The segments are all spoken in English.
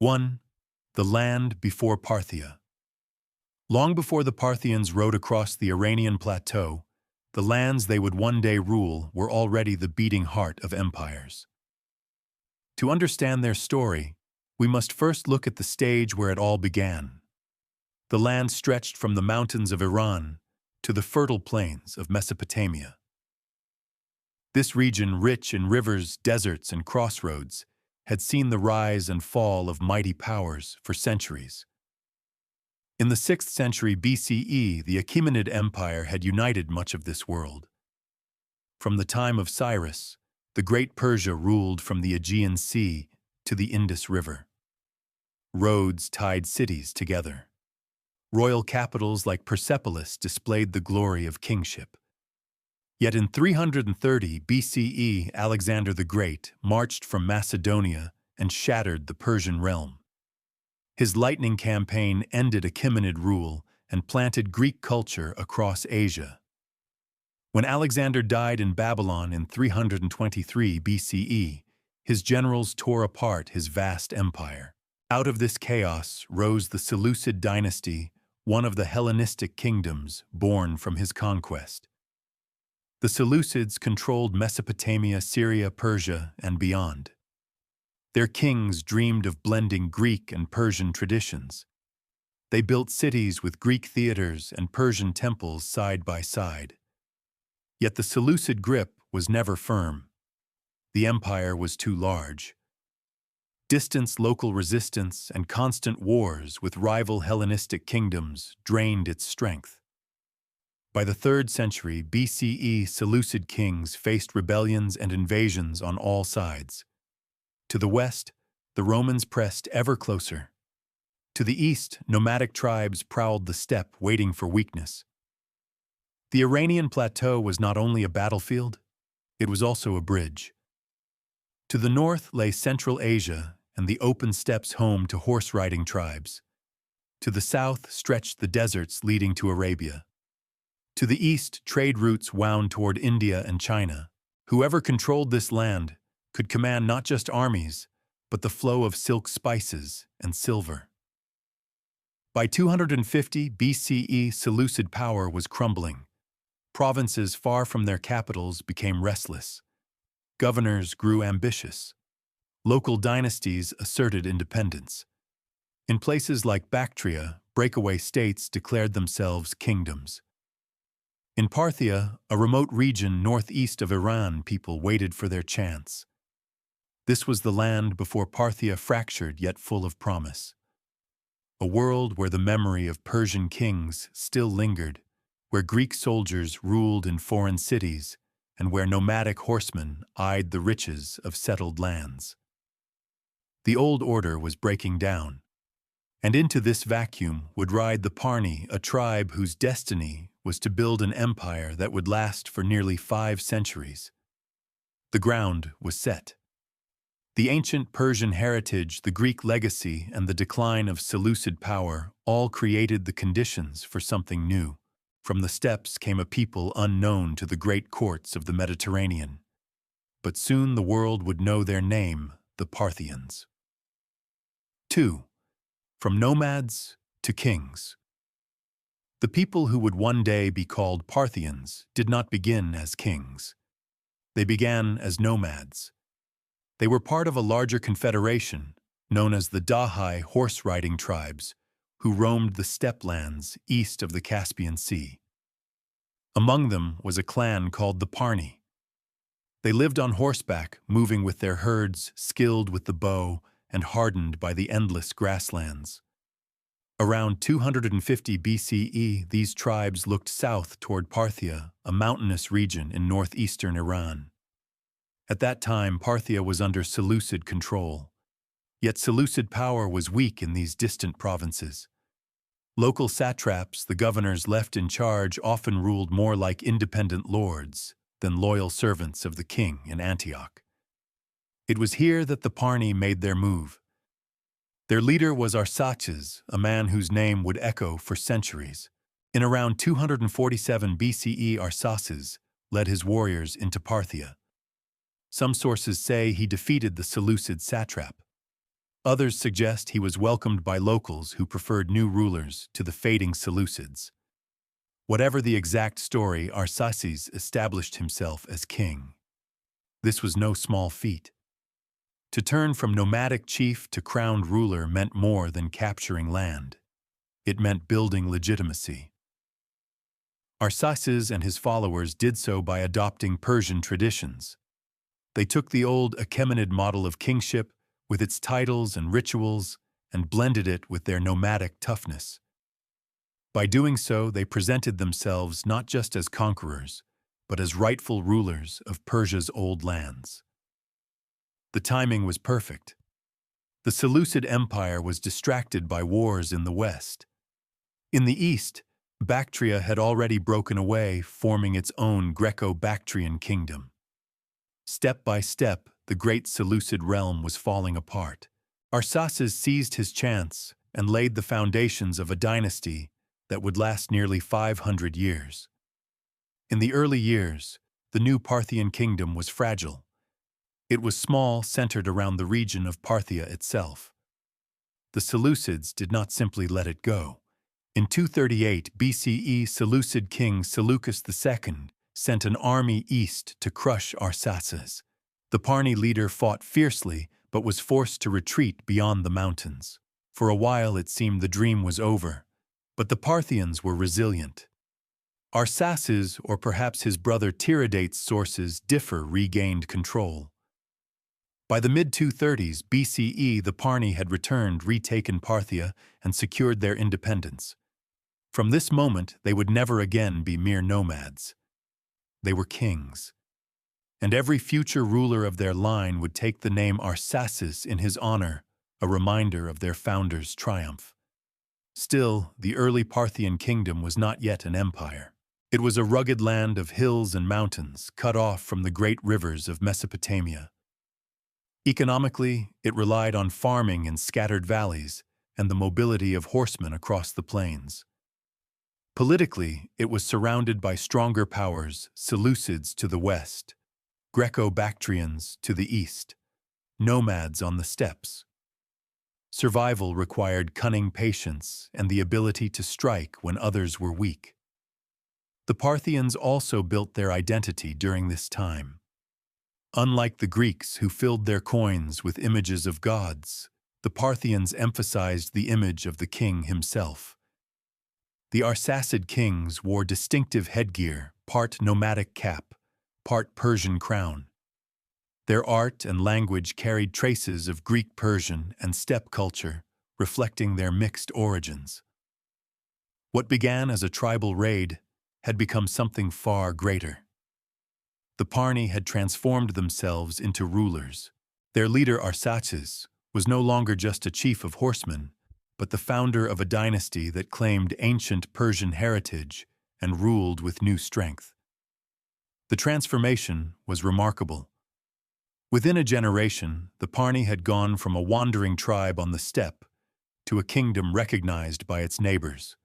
1. The land before Parthia. Long before the Parthians rode across the Iranian plateau, the lands they would one day rule were already the beating heart of empires. To understand their story, we must first look at the stage where it all began. The land stretched from the mountains of Iran to the fertile plains of Mesopotamia. This region, rich in rivers, deserts, and crossroads, had seen the rise and fall of mighty powers for centuries. In the 6th century BCE, the Achaemenid Empire had united much of this world. From the time of Cyrus, the great Persia ruled from the Aegean Sea to the Indus River. Roads tied cities together. Royal capitals like Persepolis displayed the glory of kingship. Yet in 330 BCE, Alexander the Great marched from Macedonia and shattered the Persian realm. His lightning campaign ended Achaemenid rule and planted Greek culture across Asia. When Alexander died in Babylon in 323 BCE, his generals tore apart his vast empire. Out of this chaos rose the Seleucid dynasty, one of the Hellenistic kingdoms born from his conquest. The Seleucids controlled Mesopotamia, Syria, Persia, and beyond. Their kings dreamed of blending Greek and Persian traditions. They built cities with Greek theaters and Persian temples side by side. Yet the Seleucid grip was never firm. The empire was too large. Distance, local resistance, and constant wars with rival Hellenistic kingdoms drained its strength. By the 3rd century BCE, Seleucid kings faced rebellions and invasions on all sides. To the west, the Romans pressed ever closer. To the east, nomadic tribes prowled the steppe, waiting for weakness. The Iranian plateau was not only a battlefield, it was also a bridge. To the north lay Central Asia and the open steppes home to horse-riding tribes. To the south stretched the deserts leading to Arabia. To the east, trade routes wound toward India and China. Whoever controlled this land could command not just armies, but the flow of silk spices and silver. By 250 BCE, Seleucid power was crumbling. Provinces far from their capitals became restless. Governors grew ambitious. Local dynasties asserted independence. In places like Bactria, breakaway states declared themselves kingdoms. In Parthia, a remote region northeast of Iran, people waited for their chance. This was the land before Parthia fractured yet full of promise. A world where the memory of Persian kings still lingered, where Greek soldiers ruled in foreign cities, and where nomadic horsemen eyed the riches of settled lands. The old order was breaking down, and into this vacuum would ride the Parni, a tribe whose destiny was to build an empire that would last for nearly 5 centuries. The ground was set. The ancient Persian heritage, the Greek legacy, and the decline of Seleucid power all created the conditions for something new. From the steppes came a people unknown to the great courts of the Mediterranean. But soon the world would know their name, the Parthians. 2. From nomads to kings. The people who would one day be called Parthians did not begin as kings. They began as nomads. They were part of a larger confederation, known as the Dahai horse-riding tribes, who roamed the steppe lands east of the Caspian Sea. Among them was a clan called the Parni. They lived on horseback, moving with their herds, skilled with the bow, and hardened by the endless grasslands. Around 250 BCE, these tribes looked south toward Parthia, a mountainous region in northeastern Iran. At that time, Parthia was under Seleucid control. Yet Seleucid power was weak in these distant provinces. Local satraps, the governors left in charge, often ruled more like independent lords than loyal servants of the king in Antioch. It was here that the Parni made their move. Their leader was Arsacid, a man whose name would echo for centuries. In around 247 BCE, Arsacid led his warriors into Parthia. Some sources say he defeated the Seleucid satrap. Others suggest he was welcomed by locals who preferred new rulers to the fading Seleucids. Whatever the exact story, Arsacid established himself as king. This was no small feat. To turn from nomadic chief to crowned ruler meant more than capturing land. It meant building legitimacy. Arsacid and his followers did so by adopting Persian traditions. They took the old Achaemenid model of kingship, with its titles and rituals, and blended it with their nomadic toughness. By doing so, they presented themselves not just as conquerors, but as rightful rulers of Persia's old lands. The timing was perfect. The Seleucid Empire was distracted by wars in the west. In the east, Bactria had already broken away, forming its own Greco-Bactrian kingdom. Step by step, the great Seleucid realm was falling apart. Arsacid seized his chance and laid the foundations of a dynasty that would last nearly 500 years. In the early years, the new Parthian kingdom was fragile. It was small, centered around the region of Parthia itself. The Seleucids did not simply let it go. In 238 BCE, Seleucid king Seleucus II sent an army east to crush Arsacid. The Parni leader fought fiercely, but was forced to retreat beyond the mountains. For a while it seemed the dream was over, but the Parthians were resilient. Arsacid, or perhaps his brother Tiridates' sources differ, regained control. By the mid-230s BCE, the Parni had returned, retaken Parthia, and secured their independence. From this moment, they would never again be mere nomads. They were kings. And every future ruler of their line would take the name Arsacid in his honor, a reminder of their founder's triumph. Still, the early Parthian kingdom was not yet an empire. It was a rugged land of hills and mountains, cut off from the great rivers of Mesopotamia. Economically, it relied on farming in scattered valleys and the mobility of horsemen across the plains. Politically, it was surrounded by stronger powers, Seleucids to the west, Greco-Bactrians to the east, nomads on the steppes. Survival required cunning patience and the ability to strike when others were weak. The Parthians also built their identity during this time. Unlike the Greeks, who filled their coins with images of gods, the Parthians emphasized the image of the king himself. The Arsacid kings wore distinctive headgear, part nomadic cap, part Persian crown. Their art and language carried traces of Greek, Persian, and steppe culture, reflecting their mixed origins. What began as a tribal raid had become something far greater. The Parni had transformed themselves into rulers. Their leader Arsacid was no longer just a chief of horsemen, but the founder of a dynasty that claimed ancient Persian heritage and ruled with new strength. The transformation was remarkable. Within a generation, the Parni had gone from a wandering tribe on the steppe to a kingdom recognized by its neighbors.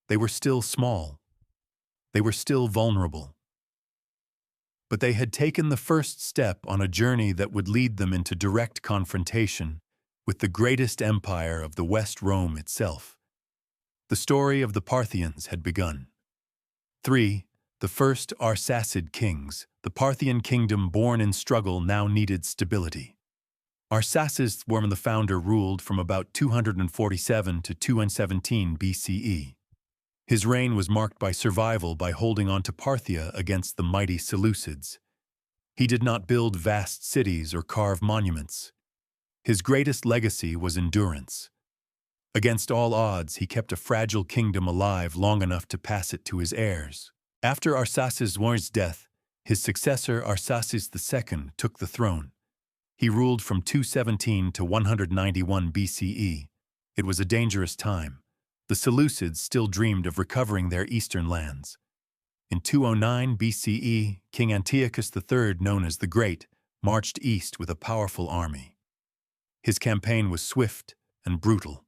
They were still small. They were still vulnerable. But they had taken the first step on a journey that would lead them into direct confrontation with the greatest empire of the West, Rome itself. The story of the Parthians had begun. 3. The first Arsacid kings. The Parthian kingdom, born in struggle, now needed stability. Arsacid, the founder, ruled from about 247 to 217 BCE. His reign was marked by survival by holding on to Parthia against the mighty Seleucids. He did not build vast cities or carve monuments. His greatest legacy was endurance. Against all odds, he kept a fragile kingdom alive long enough to pass it to his heirs. After Arsacid's death, his successor Arsacid II took the throne. He ruled from 217 to 191 BCE. It was a dangerous time. The Seleucids still dreamed of recovering their eastern lands. In 209 BCE, King Antiochus III, known as the Great, marched east with a powerful army. His campaign was swift and brutal.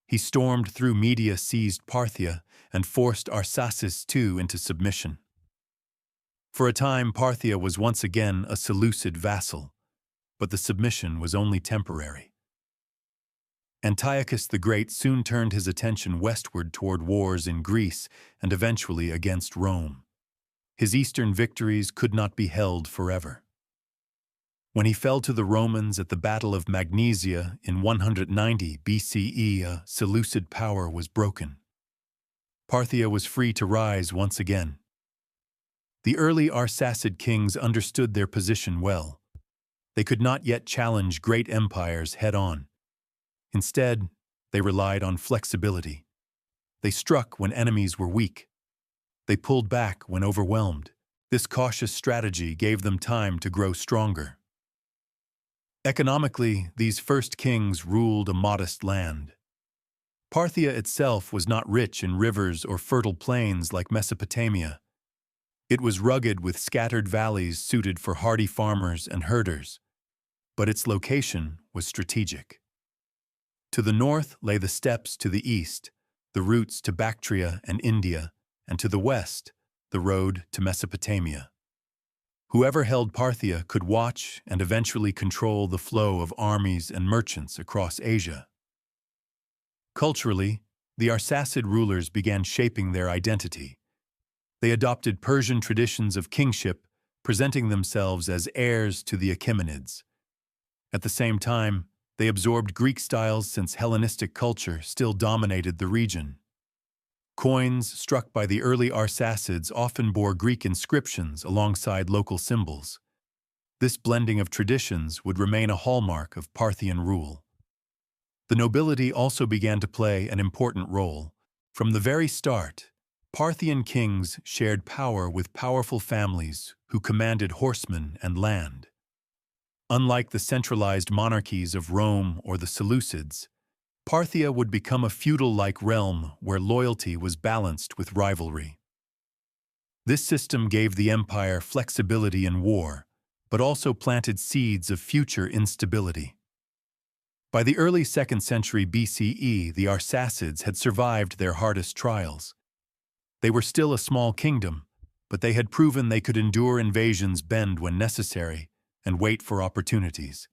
He stormed through Media, seized Parthia, and forced Arsacid II into submission. For a time, Parthia was once again a Seleucid vassal. but the submission was only temporary. Antiochus the Great soon turned his attention westward toward wars in Greece and eventually against Rome. His eastern victories could not be held forever. When he fell to the Romans at the Battle of Magnesia in 190 BCE, a Seleucid power was broken. Parthia was free to rise once again. The early Arsacid kings understood their position well. They could not yet challenge great empires head-on. Instead, they relied on flexibility. They struck when enemies were weak. They pulled back when overwhelmed. This cautious strategy gave them time to grow stronger. Economically, these first kings ruled a modest land. Parthia itself was not rich in rivers or fertile plains like Mesopotamia. It was rugged with scattered valleys suited for hardy farmers and herders, but its location was strategic. To the north lay the steppes to the east, the routes to Bactria and India, and to the west, the road to Mesopotamia. Whoever held Parthia could watch and eventually control the flow of armies and merchants across Asia. Culturally, the Arsacid rulers began shaping their identity. They adopted Persian traditions of kingship, presenting themselves as heirs to the Achaemenids. At the same time, they absorbed Greek styles since Hellenistic culture still dominated the region. Coins struck by the early Arsacids often bore Greek inscriptions alongside local symbols. This blending of traditions would remain a hallmark of Parthian rule. The nobility also began to play an important role. From the very start, Parthian kings shared power with powerful families who commanded horsemen and land. Unlike the centralized monarchies of Rome or the Seleucids, Parthia would become a feudal-like realm where loyalty was balanced with rivalry. This system gave the empire flexibility in war, but also planted seeds of future instability. By the early 2nd century BCE, the Arsacids had survived their hardest trials. They were still a small kingdom, but they had proven they could endure invasions, bend when necessary, and wait for opportunities.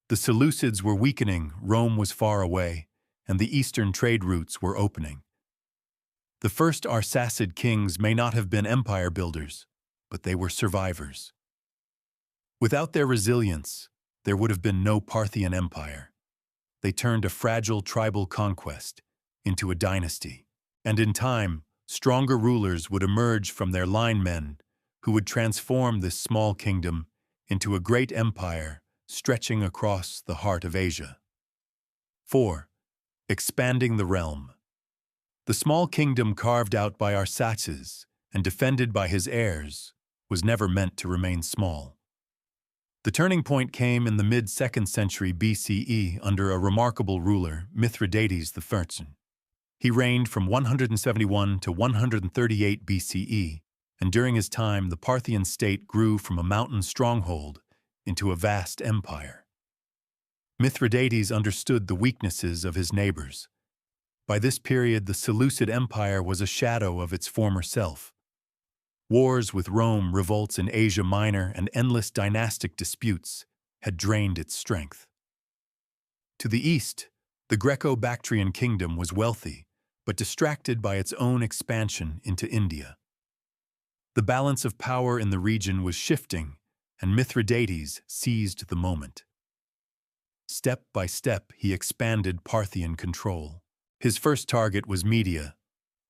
The Seleucids were weakening, Rome was far away, and the eastern trade routes were opening. The first Arsacid kings may not have been empire builders, but they were survivors. Without their resilience, there would have been no Parthian Empire. They turned a fragile tribal conquest into a dynasty, and in time, stronger rulers would emerge from their linemen who would transform this small kingdom into a great empire stretching across the heart of Asia. 4. Expanding the realm. The small kingdom carved out by Arsaces and defended by his heirs was never meant to remain small. The turning point came in the mid-2nd century BCE under a remarkable ruler, Mithridates I. He reigned from 171 to 138 BCE, and during his time the Parthian state grew from a mountain stronghold into a vast empire. Mithridates understood the weaknesses of his neighbors. By this period, the Seleucid Empire was a shadow of its former self. Wars with Rome, revolts in Asia Minor, and endless dynastic disputes had drained its strength. To the east, the Greco-Bactrian kingdom was wealthy, but distracted by its own expansion into India. The balance of power in the region was shifting, and Mithridates seized the moment. Step by step, he expanded Parthian control. His first target was Media,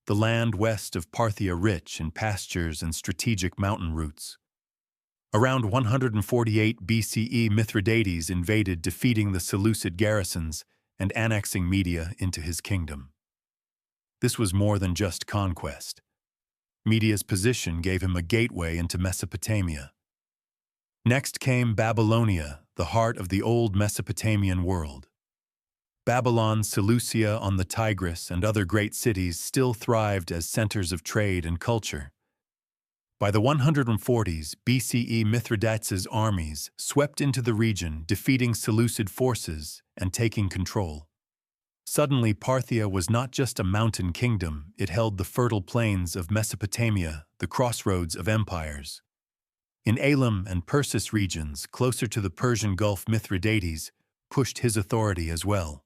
the land west of Parthia rich in pastures and strategic mountain routes. Around 148 BCE, Mithridates invaded, defeating the Seleucid garrisons and annexing Media into his kingdom. This was more than just conquest. Media's position gave him a gateway into Mesopotamia. Next came Babylonia, the heart of the old Mesopotamian world. Babylon, Seleucia on the Tigris, and other great cities still thrived as centers of trade and culture. By the 140s BCE, Mithridates' armies swept into the region, defeating Seleucid forces and taking control. Suddenly, Parthia was not just a mountain kingdom, it held the fertile plains of Mesopotamia, the crossroads of empires. In Elam and Persis regions, closer to the Persian Gulf, Mithridates pushed his authority as well.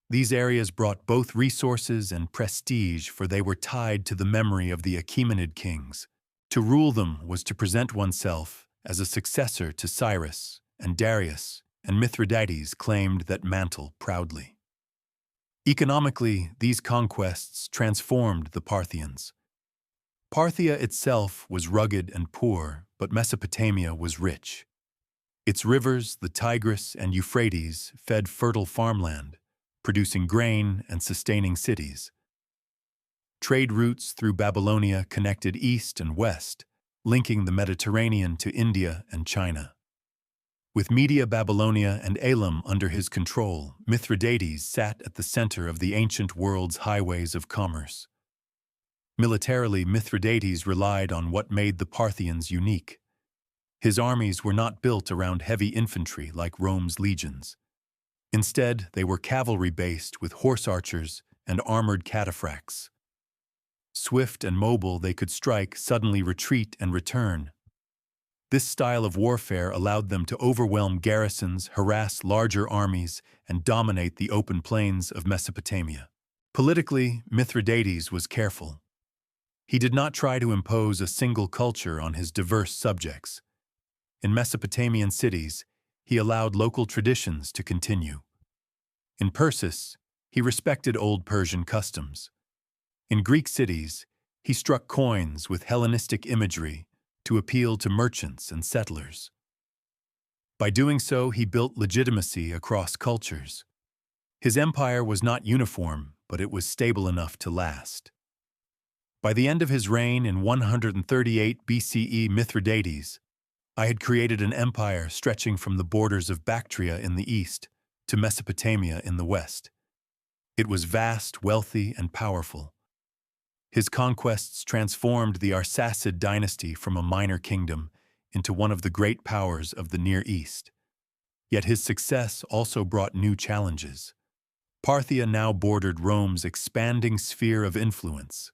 These areas brought both resources and prestige, for they were tied to the memory of the Achaemenid kings. To rule them was to present oneself as a successor to Cyrus and Darius, and Mithridates claimed that mantle proudly. Economically, these conquests transformed the Parthians. Parthia itself was rugged and poor, but Mesopotamia was rich. Its rivers, the Tigris and Euphrates, fed fertile farmland, producing grain and sustaining cities. Trade routes through Babylonia connected east and west, linking the Mediterranean to India and China. With Media, Babylonia, and Elam under his control, Mithridates sat at the center of the ancient world's highways of commerce. Militarily, Mithridates relied on what made the Parthians unique. His armies were not built around heavy infantry like Rome's legions. Instead, they were cavalry-based with horse archers and armored cataphracts. Swift and mobile, they could strike, suddenly retreat, and return. This style of warfare allowed them to overwhelm garrisons, harass larger armies, and dominate the open plains of Mesopotamia. Politically, Mithridates was careful. He did not try to impose a single culture on his diverse subjects. In Mesopotamian cities, he allowed local traditions to continue. In Persis, he respected old Persian customs. In Greek cities, he struck coins with Hellenistic imagery to appeal to merchants and settlers. By doing so, he built legitimacy across cultures. His empire was not uniform, but it was stable enough to last. By the end of his reign in 138 BCE, Mithridates, I had created an empire stretching from the borders of Bactria in the east to Mesopotamia in the west. It was vast, wealthy, and powerful. His conquests transformed the Arsacid dynasty from a minor kingdom into one of the great powers of the Near East. Yet his success also brought new challenges. Parthia now bordered Rome's expanding sphere of influence.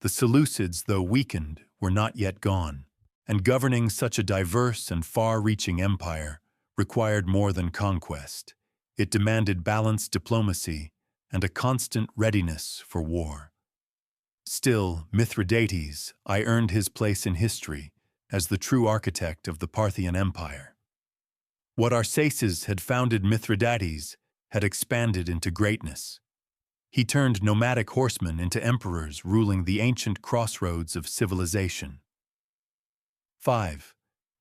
The Seleucids, though weakened, were not yet gone, and governing such a diverse and far-reaching empire required more than conquest. It demanded balanced diplomacy and a constant readiness for war. Still, Mithridates, I earned his place in history as the true architect of the Parthian Empire. What Arsacid had founded, Mithridates had expanded into greatness. He turned nomadic horsemen into emperors ruling the ancient crossroads of civilization. 5.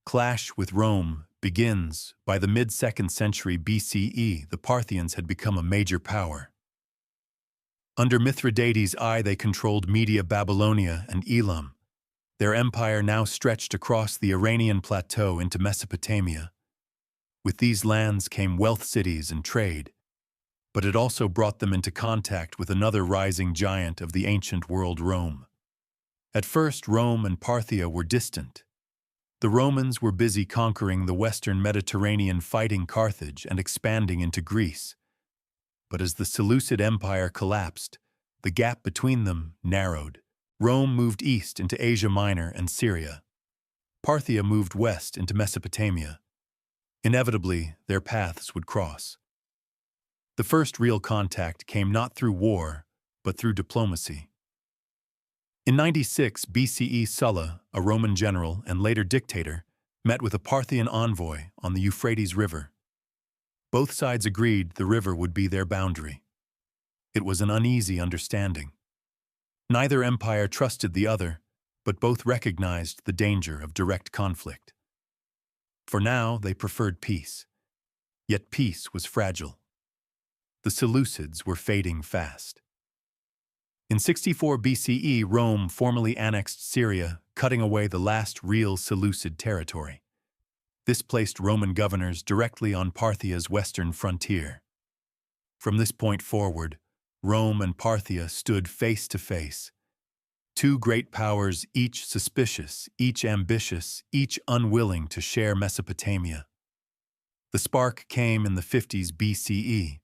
Clash with Rome begins. By the mid-2nd century BCE, the Parthians had become a major power. Under Mithridates' eye, they controlled Media, Babylonia, and Elam. Their empire now stretched across the Iranian plateau into Mesopotamia. With these lands came wealth, cities, and trade, but it also brought them into contact with another rising giant of the ancient world, Rome. At first, Rome and Parthia were distant. The Romans were busy conquering the western Mediterranean, fighting Carthage and expanding into Greece. But as the Seleucid Empire collapsed, the gap between them narrowed. Rome moved east into Asia Minor and Syria. Parthia moved west into Mesopotamia. Inevitably, their paths would cross. The first real contact came not through war, but through diplomacy. In 96 BCE, Sulla, a Roman general and later dictator, met with a Parthian envoy on the Euphrates River. Both sides agreed the river would be their boundary. It was an uneasy understanding. Neither empire trusted the other, but both recognized the danger of direct conflict. For now, they preferred peace. Yet peace was fragile. The Seleucids were fading fast. In 64 BCE, Rome formally annexed Syria, cutting away the last real Seleucid territory. This placed Roman governors directly on Parthia's western frontier. From this point forward, Rome and Parthia stood face to face. Two great powers, each suspicious, each ambitious, each unwilling to share Mesopotamia. The spark came in the 50s BCE.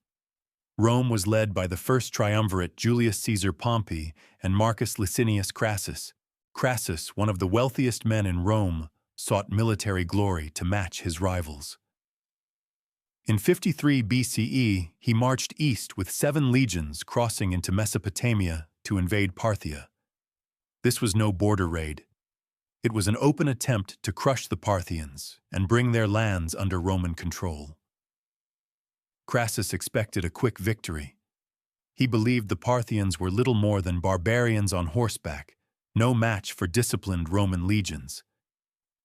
Rome was led by the first triumvirate, Julius Caesar Pompey and Marcus Licinius Crassus. Crassus, one of the wealthiest men in Rome, sought military glory to match his rivals. In 53 BCE, he marched east with 7 legions crossing into Mesopotamia to invade Parthia. This was no border raid. It was an open attempt to crush the Parthians and bring their lands under Roman control. Crassus expected a quick victory. He believed the Parthians were little more than barbarians on horseback, no match for disciplined Roman legions.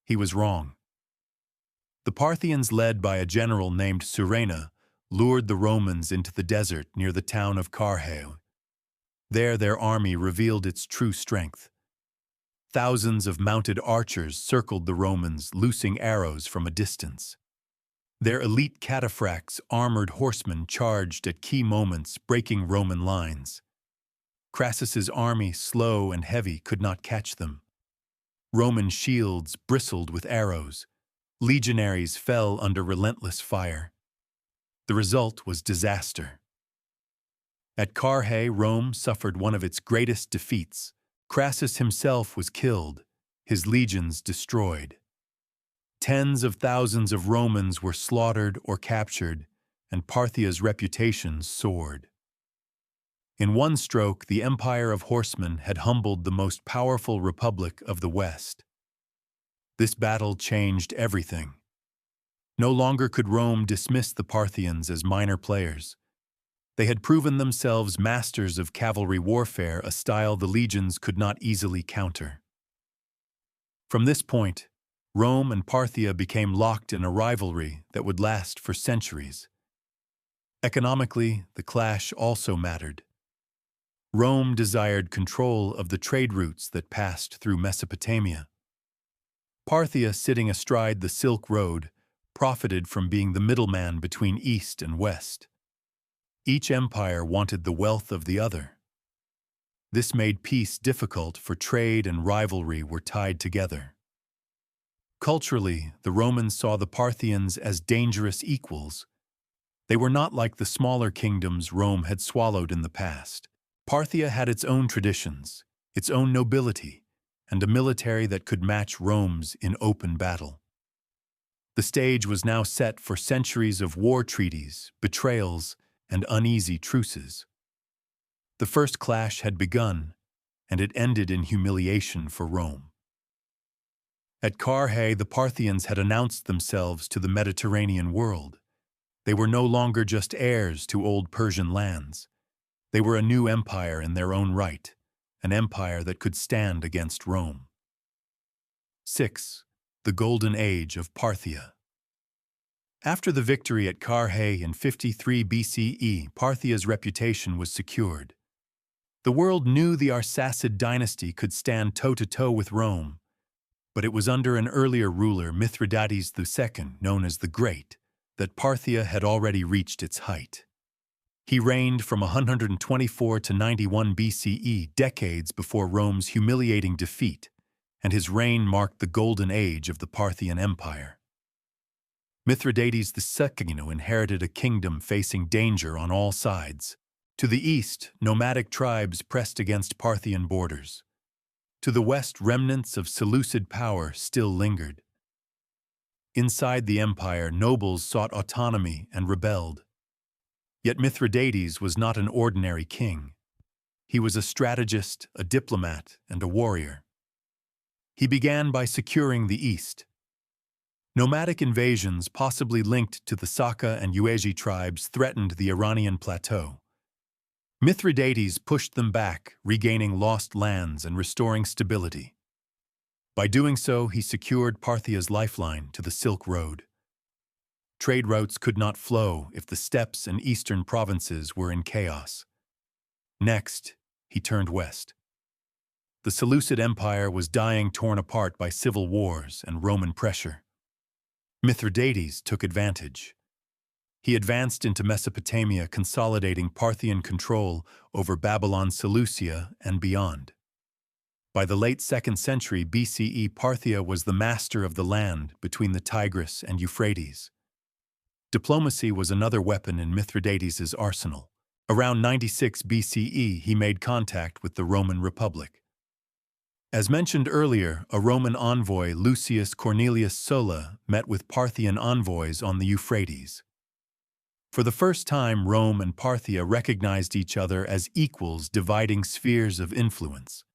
He was wrong. The Parthians, led by a general named Surena, lured the Romans into the desert near the town of Carrhae. There their army revealed its true strength. Thousands of mounted archers circled the Romans, loosing arrows from a distance. Their elite cataphracts, armored horsemen, charged at key moments, breaking Roman lines. Crassus's army, slow and heavy, could not catch them. Roman shields bristled with arrows. Legionaries fell under relentless fire. The result was disaster. At Carrhae, Rome suffered one of its greatest defeats. Crassus himself was killed, his legions destroyed. Tens of thousands of Romans were slaughtered or captured, and Parthia's reputation soared. In one stroke, the empire of horsemen had humbled the most powerful republic of the West. This battle changed everything. No longer could Rome dismiss the Parthians as minor players. They had proven themselves masters of cavalry warfare, a style the legions could not easily counter. From this point, Rome and Parthia became locked in a rivalry that would last for centuries. Economically, the clash also mattered. Rome desired control of the trade routes that passed through Mesopotamia. Parthia, sitting astride the Silk Road, profited from being the middleman between East and West. Each empire wanted the wealth of the other. This made peace difficult, for trade and rivalry were tied together. Culturally, the Romans saw the Parthians as dangerous equals. They were not like the smaller kingdoms Rome had swallowed in the past. Parthia had its own traditions, its own nobility, and a military that could match Rome's in open battle. The stage was now set for centuries of war treaties, betrayals, and uneasy truces. The first clash had begun, and it ended in humiliation for Rome. At Carrhae, the Parthians had announced themselves to the Mediterranean world. They were no longer just heirs to old Persian lands. They were a new empire in their own right, an empire that could stand against Rome. 6. The Golden Age of Parthia. After the victory at Carrhae in 53 BCE, Parthia's reputation was secured. The world knew the Arsacid dynasty could stand toe-to-toe with Rome, but it was under an earlier ruler, Mithridates II, known as the Great, that Parthia had already reached its height. He reigned from 124 to 91 BCE, decades before Rome's humiliating defeat, and his reign marked the golden age of the Parthian Empire. Mithridates II inherited a kingdom facing danger on all sides. To the east, nomadic tribes pressed against Parthian borders. To the west, remnants of Seleucid power still lingered. Inside the empire, nobles sought autonomy and rebelled. Yet Mithridates was not an ordinary king. He was a strategist, a diplomat, and a warrior. He began by securing the east. Nomadic invasions, possibly linked to the Saka and Yuezhi tribes, threatened the Iranian plateau. Mithridates pushed them back, regaining lost lands and restoring stability. By doing so, he secured Parthia's lifeline to the Silk Road. Trade routes could not flow if the steppes and eastern provinces were in chaos. Next, he turned west. The Seleucid Empire was dying, torn apart by civil wars and Roman pressure. Mithridates took advantage. He advanced into Mesopotamia, consolidating Parthian control over Babylon, Seleucia, and beyond. By the late 2nd century BCE, Parthia was the master of the land between the Tigris and Euphrates. Diplomacy was another weapon in Mithridates' arsenal. Around 96 BCE, he made contact with the Roman Republic. As mentioned earlier, a Roman envoy, Lucius Cornelius Sulla, met with Parthian envoys on the Euphrates. For the first time, Rome and Parthia recognized each other as equals dividing spheres of influence.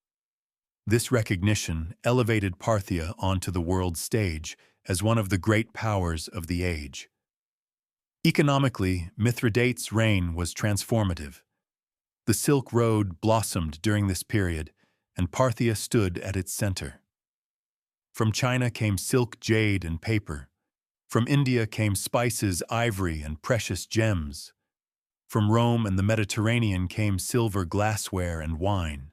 This recognition elevated Parthia onto the world stage as one of the great powers of the age. Economically, Mithridates' reign was transformative. The Silk Road blossomed during this period, and Parthia stood at its center. From China came silk, jade, and paper. From India came spices, ivory, and precious gems. From Rome and the Mediterranean came silver glassware and wine.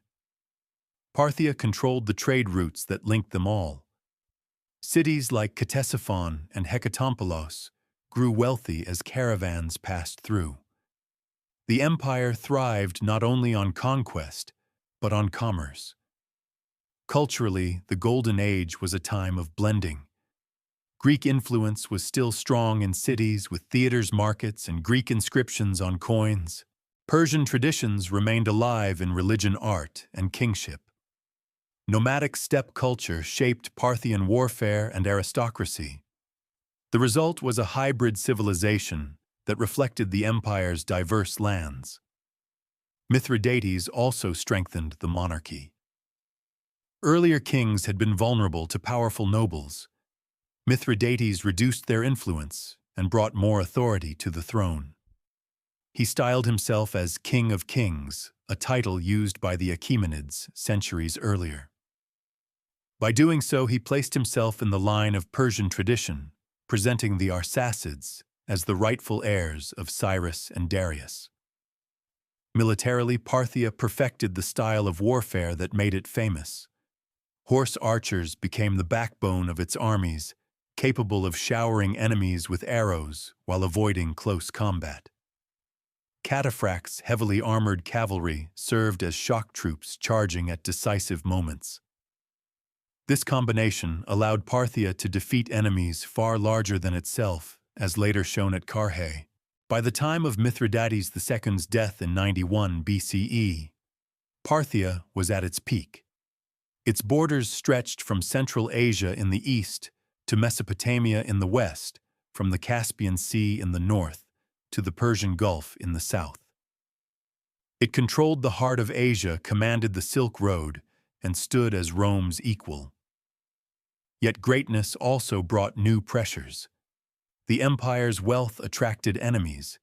Parthia controlled the trade routes that linked them all. Cities like Ctesiphon and Hecatompylos grew wealthy as caravans passed through. The empire thrived not only on conquest, but on commerce. Culturally, the Golden Age was a time of blending. Greek influence was still strong in cities with theaters, markets, and Greek inscriptions on coins. Persian traditions remained alive in religion, art, and kingship. Nomadic steppe culture shaped Parthian warfare and aristocracy. The result was a hybrid civilization that reflected the empire's diverse lands. Mithridates also strengthened the monarchy. Earlier kings had been vulnerable to powerful nobles. Mithridates reduced their influence and brought more authority to the throne. He styled himself as King of Kings, a title used by the Achaemenids centuries earlier. By doing so, he placed himself in the line of Persian tradition, presenting the Arsacids as the rightful heirs of Cyrus and Darius. Militarily, Parthia perfected the style of warfare that made it famous. Horse archers became the backbone of its armies, capable of showering enemies with arrows while avoiding close combat. Cataphracts, heavily armored cavalry, served as shock troops charging at decisive moments. This combination allowed Parthia to defeat enemies far larger than itself, as later shown at Carrhae. By the time of Mithridates II's death in 91 BCE, Parthia was at its peak. Its borders stretched from Central Asia in the east to Mesopotamia in the west, from the Caspian Sea in the north to the Persian Gulf in the south. It controlled the heart of Asia, commanded the Silk Road, and stood as Rome's equal. Yet greatness also brought new pressures. The empire's wealth attracted enemies.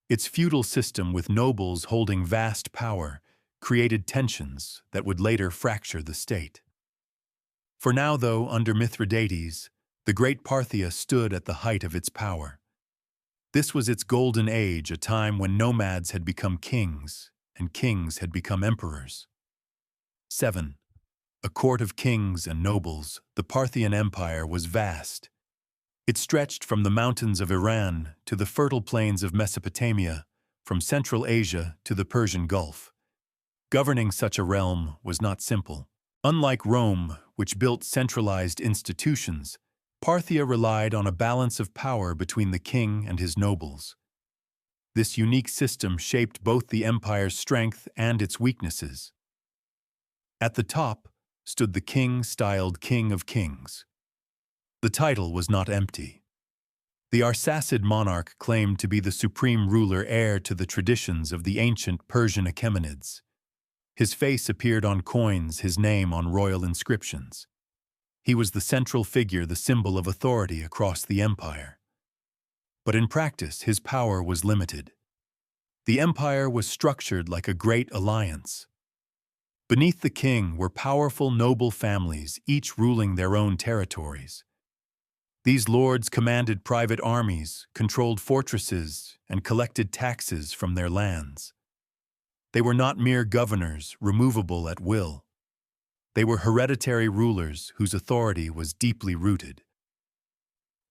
Its feudal system, with nobles holding vast power, created tensions that would later fracture the state. For now, though, under Mithridates, the great Parthia stood at the height of its power. This was its golden age, a time when nomads had become kings, and kings had become emperors. 7. A court of kings and nobles, the Parthian Empire was vast. It stretched from the mountains of Iran to the fertile plains of Mesopotamia, from Central Asia to the Persian Gulf. Governing such a realm was not simple. Unlike Rome, which built centralized institutions, Parthia relied on a balance of power between the king and his nobles. This unique system shaped both the empire's strength and its weaknesses. At the top stood the king styled King of Kings. The title was not empty. The Arsacid monarch claimed to be the supreme ruler, heir to the traditions of the ancient Persian Achaemenids. His face appeared on coins, his name on royal inscriptions. He was the central figure, the symbol of authority across the empire. But in practice, his power was limited. The empire was structured like a great alliance. Beneath the king were powerful noble families, each ruling their own territories. These lords commanded private armies, controlled fortresses, and collected taxes from their lands. They were not mere governors, removable at will. They were hereditary rulers whose authority was deeply rooted.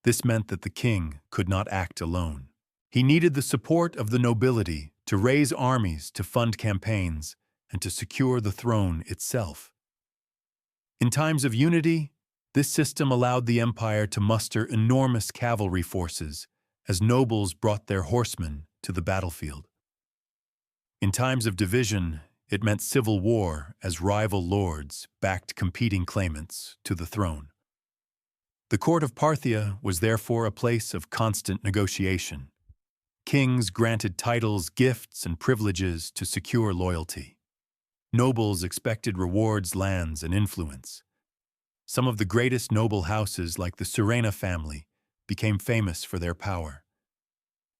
This meant that the king could not act alone. He needed the support of the nobility to raise armies, to fund campaigns, and to secure the throne itself. In times of unity, this system allowed the empire to muster enormous cavalry forces as nobles brought their horsemen to the battlefield. In times of division, It meant civil war as rival lords backed competing claimants to the throne. The court of Parthia was therefore a place of constant negotiation. Kings granted titles, gifts, and privileges to secure loyalty. Nobles expected rewards, lands, and influence. Some of the greatest noble houses, like the Surena family, became famous for their power.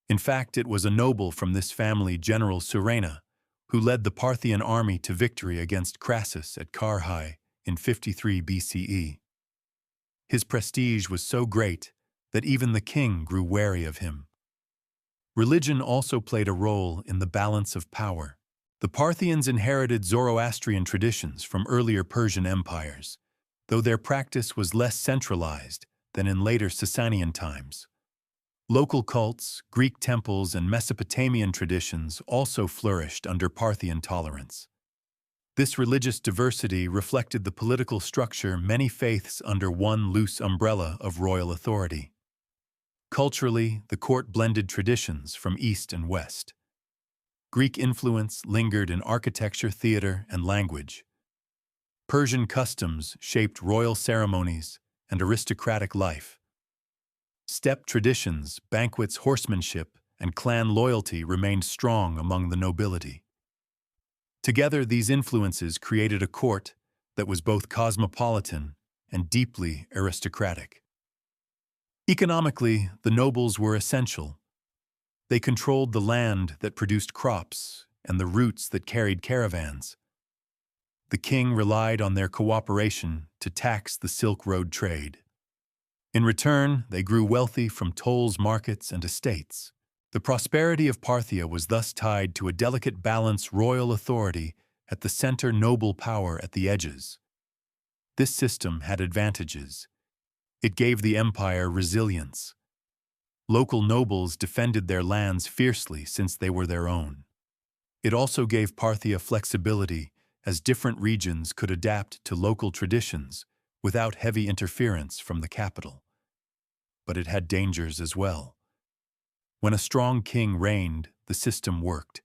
In fact, it was a noble from this family, General Surena, who led the Parthian army to victory against Crassus at Carrhae in 53 BCE. His prestige was so great that even the king grew wary of him. Religion also played a role in the balance of power. The Parthians inherited Zoroastrian traditions from earlier Persian empires, though their practice was less centralized than in later Sasanian times. Local cults, Greek temples, and Mesopotamian traditions also flourished under Parthian tolerance. This religious diversity reflected the political structure, many faiths under one loose umbrella of royal authority. Culturally, the court blended traditions from East and West. Greek influence lingered in architecture, theater, and language. Persian customs shaped royal ceremonies and aristocratic life. Steppe traditions, banquets, horsemanship, and clan loyalty remained strong among the nobility. Together, these influences created a court that was both cosmopolitan and deeply aristocratic. Economically, the nobles were essential. They controlled the land that produced crops and the routes that carried caravans. The king relied on their cooperation to tax the Silk Road trade. In return, they grew wealthy from tolls, markets, and estates. The prosperity of Parthia was thus tied to a delicate balance: royal authority at the center, noble power at the edges. This system had advantages. It gave the empire resilience. Local nobles defended their lands fiercely since they were their own. It also gave Parthia flexibility, as different regions could adapt to local traditions without heavy interference from the capital. But it had dangers as well. When a strong king reigned, the system worked.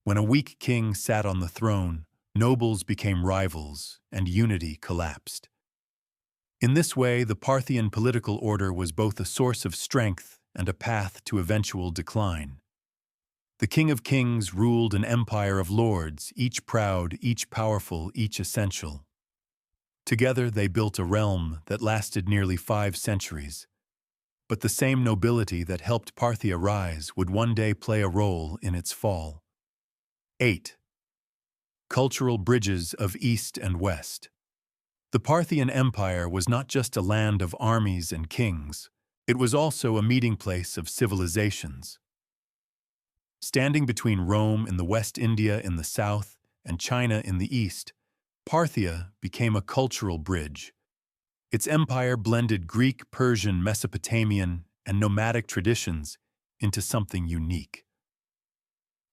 When a weak king sat on the throne, nobles became rivals and unity collapsed. In this way, the Parthian political order was both a source of strength and a path to eventual decline. The King of Kings ruled an empire of lords, each proud, each powerful, each essential. Together they built a realm that lasted nearly 5 centuries. But the same nobility that helped Parthia rise would one day play a role in its fall. 8. Cultural bridges of East and West. The Parthian Empire was not just a land of armies and kings. It was also a meeting place of civilizations. Standing between Rome in the West, India in the south, and China in the east, Parthia became a cultural bridge. Its empire blended Greek, Persian, Mesopotamian, and nomadic traditions into something unique.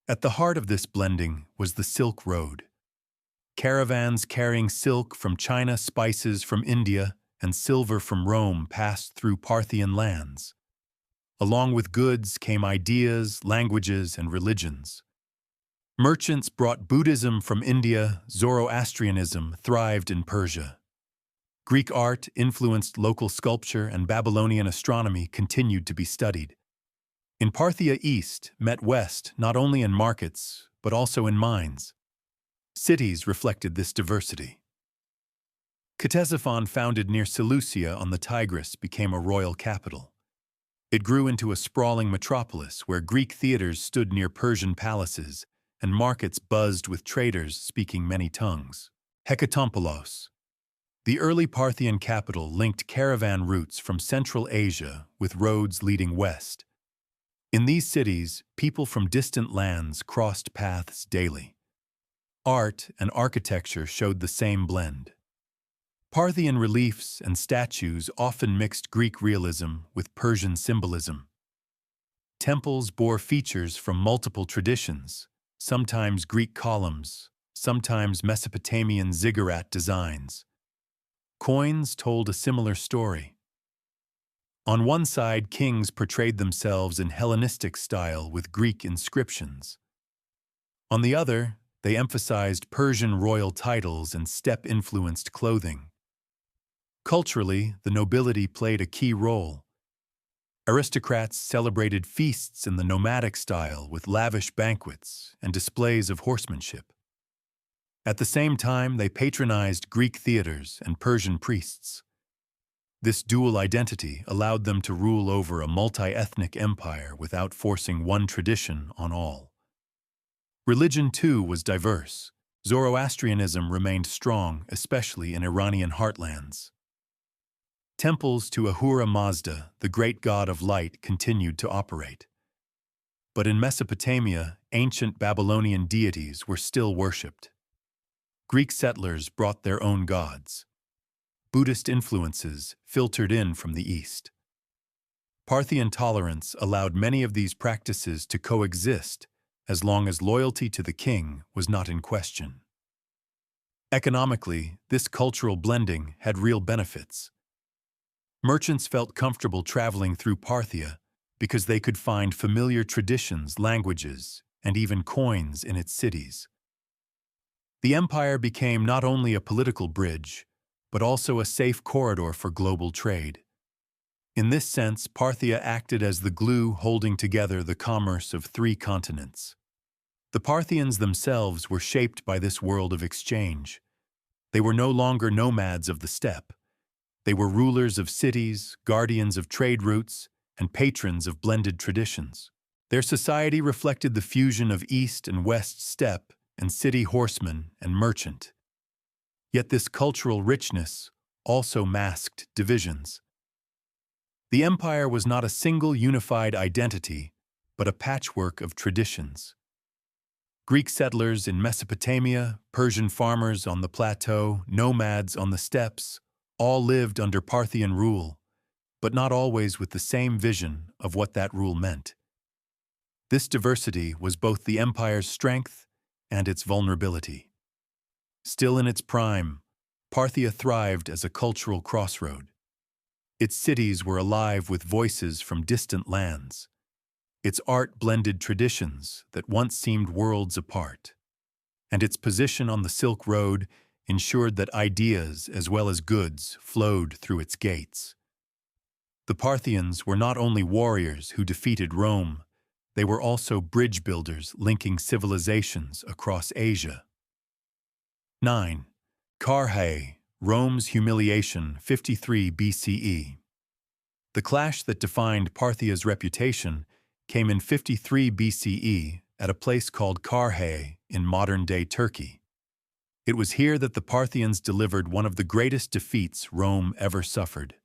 At the heart of this blending was the Silk Road. Caravans carrying silk from China, spices from India, and silver from Rome passed through Parthian lands. Along with goods came ideas, languages, and religions. Merchants brought Buddhism from India. Zoroastrianism thrived in Persia. Greek art influenced local sculpture, and Babylonian astronomy continued to be studied. In Parthia, East met West not only in markets, but also in mines. Cities reflected this diversity. Ctesiphon, founded near Seleucia on the Tigris, became a royal capital. It grew into a sprawling metropolis where Greek theaters stood near Persian palaces and markets buzzed with traders speaking many tongues. Hekatompelos. The early Parthian capital linked caravan routes from Central Asia with roads leading west. In these cities, people from distant lands crossed paths daily. Art and architecture showed the same blend. Parthian reliefs and statues often mixed Greek realism with Persian symbolism. Temples bore features from multiple traditions, sometimes Greek columns, sometimes Mesopotamian ziggurat designs. Coins told a similar story. On one side, kings portrayed themselves in Hellenistic style with Greek inscriptions. On the other, They emphasized Persian royal titles and steppe-influenced clothing. Culturally, the nobility played a key role. Aristocrats celebrated feasts in the nomadic style with lavish banquets and displays of horsemanship. At the same time, they patronized Greek theaters and Persian priests. This dual identity allowed them to rule over a multi-ethnic empire without forcing one tradition on all. Religion, too, was diverse. Zoroastrianism remained strong, especially in Iranian heartlands. Temples to Ahura Mazda, the great god of light, continued to operate. But in Mesopotamia, ancient Babylonian deities were still worshipped. Greek settlers brought their own gods. Buddhist influences filtered in from the east. Parthian tolerance allowed many of these practices to coexist as long as loyalty to the king was not in question. Economically, this cultural blending had real benefits. Merchants felt comfortable traveling through Parthia because they could find familiar traditions, languages, and even coins in its cities. The empire became not only a political bridge, but also a safe corridor for global trade. In this sense, Parthia acted as the glue holding together the commerce of 3 continents. The Parthians themselves were shaped by this world of exchange. They were no longer nomads of the steppe. They were rulers of cities, guardians of trade routes, and patrons of blended traditions. Their society reflected the fusion of east and west steppe and city horseman and merchant. Yet this cultural richness also masked divisions. The empire was not a single unified identity, but a patchwork of traditions. Greek settlers in Mesopotamia, Persian farmers on the plateau, nomads on the steppes, all lived under Parthian rule, but not always with the same vision of what that rule meant. This diversity was both the empire's strength and its vulnerability. Still in its prime, Parthia thrived as a cultural crossroad. Its cities were alive with voices from distant lands. Its art blended traditions that once seemed worlds apart. And its position on the Silk Road ensured that ideas as well as goods flowed through its gates. The Parthians were not only warriors who defeated Rome, they were also bridge builders linking civilizations across Asia. 9. Karrhae, Rome's humiliation, 53 BCE. The clash that defined Parthia's reputation came in 53 BCE at a place called Karrhae in modern-day Turkey. It was here that the Parthians delivered one of the greatest defeats Rome ever suffered.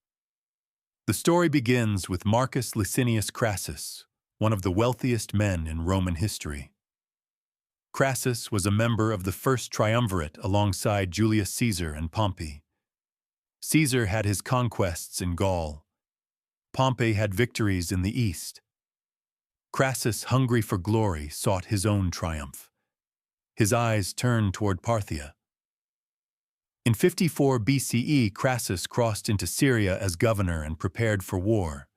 The story begins with Marcus Licinius Crassus, one of the wealthiest men in Roman history. Crassus was a member of the first triumvirate alongside Julius Caesar and Pompey. Caesar had his conquests in Gaul. Pompey had victories in the east. Crassus, hungry for glory, sought his own triumph. His eyes turned toward Parthia. In 54 BCE, Crassus crossed into Syria as governor and prepared for war.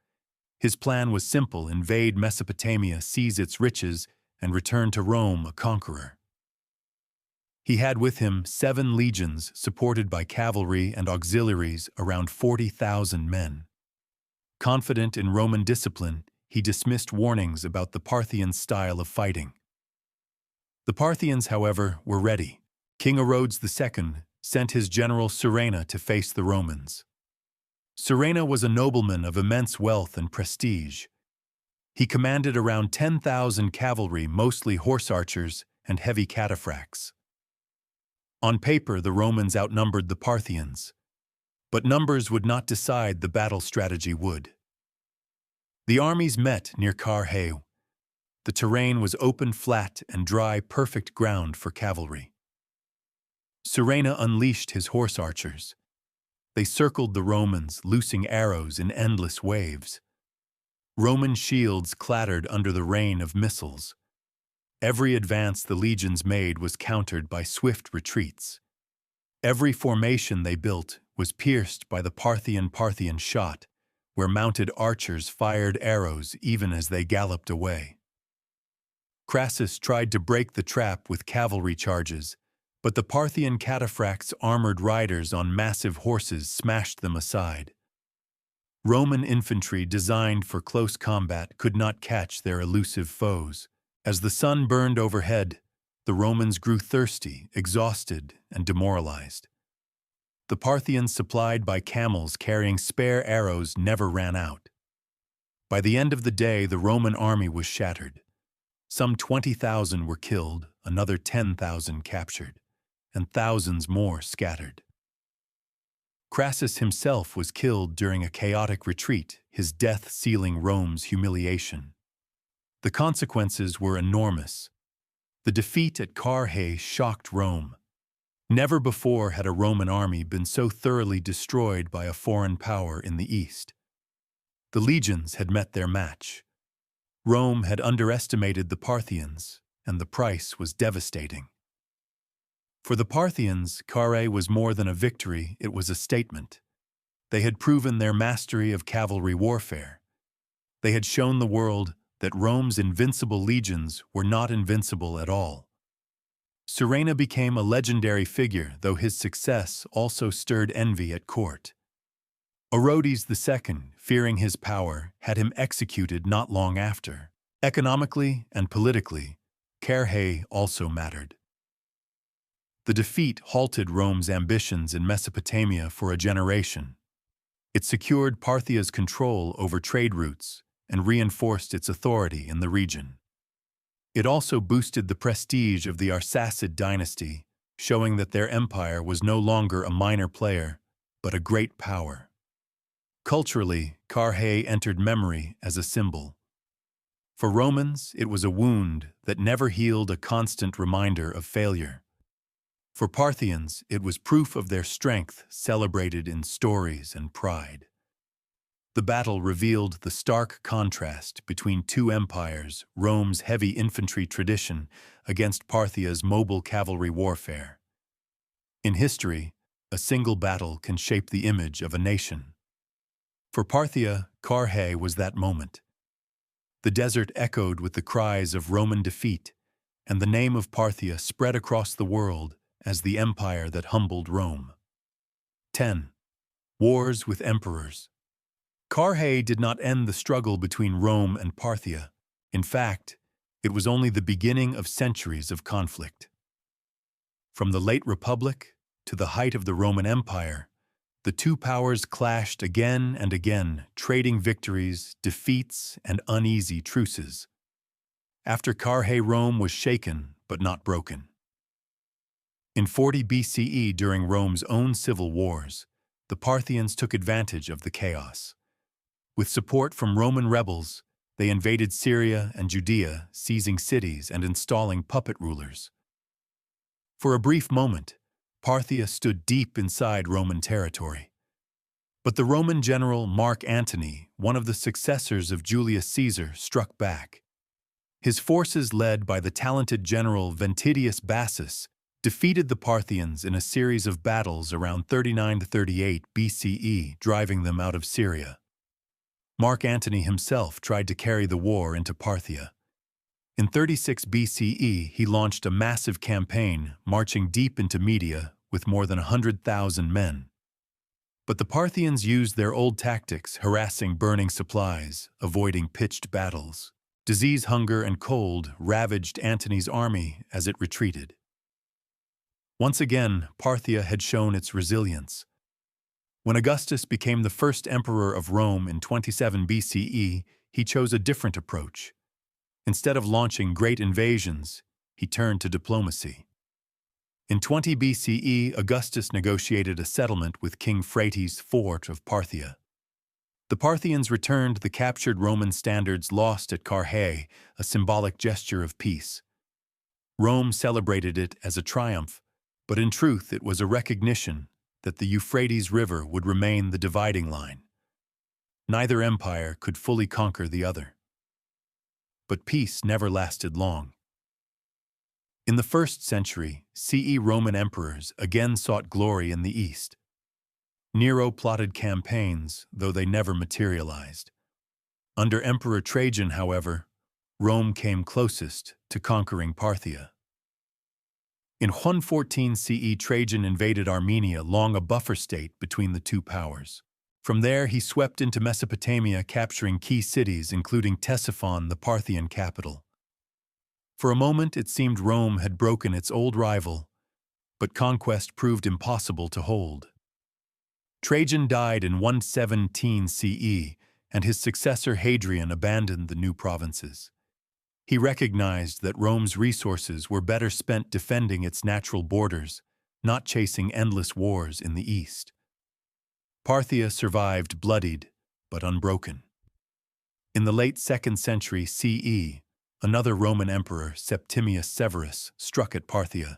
His plan was simple: invade Mesopotamia, seize its riches, and return to Rome a conqueror. He had with him 7 legions supported by cavalry and auxiliaries, around 40,000 men. Confident in Roman discipline, he dismissed warnings about the Parthian style of fighting. The Parthians, however, were ready. King Orodes II sent his general Surena to face the Romans. Surena was a nobleman of immense wealth and prestige. He commanded around 10,000 cavalry, mostly horse archers and heavy cataphracts. On paper, the Romans outnumbered the Parthians, but numbers would not decide; the battle strategy would. The armies met near Karrhae. The terrain was open, flat, and dry, perfect ground for cavalry. Surena unleashed his horse archers. They circled the Romans, loosing arrows in endless waves. Roman shields clattered under the rain of missiles. Every advance the legions made was countered by swift retreats. Every formation they built was pierced by the Parthian shot, where mounted archers fired arrows even as they galloped away. Crassus tried to break the trap with cavalry charges, but the Parthian cataphracts' armored riders on massive horses smashed them aside. Roman infantry designed for close combat could not catch their elusive foes. As the sun burned overhead, the Romans grew thirsty, exhausted, and demoralized. The Parthians supplied by camels carrying spare arrows never ran out. By the end of the day, the Roman army was shattered. Some 20,000 were killed, another 10,000 captured, and thousands more scattered. Crassus himself was killed during a chaotic retreat, his death sealing Rome's humiliation. The consequences were enormous. The defeat at Carrhae shocked Rome. Never before had a Roman army been so thoroughly destroyed by a foreign power in the east. The legions had met their match. Rome had underestimated the Parthians, and the price was devastating. For the Parthians, Carrhae was more than a victory, it was a statement. They had proven their mastery of cavalry warfare. They had shown the world that Rome's invincible legions were not invincible at all. Surena became a legendary figure, though his success also stirred envy at court. Orodes II, fearing his power, had him executed not long after. Economically and politically, Carrhae also mattered. The defeat halted Rome's ambitions in Mesopotamia for a generation. It secured Parthia's control over trade routes and reinforced its authority in the region. It also boosted the prestige of the Arsacid dynasty, showing that their empire was no longer a minor player, but a great power. Culturally, Carrhae entered memory as a symbol. For Romans, it was a wound that never healed, a constant reminder of failure. For Parthians, it was proof of their strength, celebrated in stories and pride. The battle revealed the stark contrast between two empires, Rome's heavy infantry tradition against Parthia's mobile cavalry warfare. In history, a single battle can shape the image of a nation. For Parthia, Carrhae was that moment. The desert echoed with the cries of Roman defeat, and the name of Parthia spread across the world as the empire that humbled Rome. 10. Wars with emperors. Carrhae did not end the struggle between Rome and Parthia. In fact, it was only the beginning of centuries of conflict. From the late Republic to the height of the Roman Empire, the two powers clashed again and again, trading victories, defeats, and uneasy truces. After Carrhae, Rome was shaken but not broken. In 40 BCE, during Rome's own civil wars, the Parthians took advantage of the chaos. With support from Roman rebels, they invaded Syria and Judea, seizing cities and installing puppet rulers. For a brief moment, Parthia stood deep inside Roman territory. But the Roman general Mark Antony, one of the successors of Julius Caesar, struck back. His forces, led by the talented general Ventidius Bassus, defeated the Parthians in a series of battles around 39 to 38 BCE, driving them out of Syria. Mark Antony himself tried to carry the war into Parthia. In 36 BCE, he launched a massive campaign, marching deep into Media with more than 100,000 men. But the Parthians used their old tactics, harassing burning supplies, avoiding pitched battles. Disease, hunger, and cold ravaged Antony's army as it retreated. Once again, Parthia had shown its resilience. When Augustus became the first emperor of Rome in 27 BCE, he chose a different approach. Instead of launching great invasions, he turned to diplomacy. In 20 BCE, Augustus negotiated a settlement with King Phraates IV of Parthia. The Parthians returned the captured Roman standards lost at Carrhae, a symbolic gesture of peace. Rome celebrated it as a triumph, but in truth it was a recognition that the Euphrates River would remain the dividing line. Neither empire could fully conquer the other. But peace never lasted long. In the 1st century, CE Roman emperors again sought glory in the East. Nero plotted campaigns, though they never materialized. Under Emperor Trajan, however, Rome came closest to conquering Parthia. In 114 CE, Trajan invaded Armenia, long a buffer state between the two powers. From there, he swept into Mesopotamia, capturing key cities, including Ctesiphon, the Parthian capital. For a moment, it seemed Rome had broken its old rival, but conquest proved impossible to hold. Trajan died in 117 CE, and his successor Hadrian abandoned the new provinces. He recognized that Rome's resources were better spent defending its natural borders, not chasing endless wars in the east. Parthia survived bloodied, but unbroken. In the late 2nd century CE, another Roman emperor, Septimius Severus, struck at Parthia.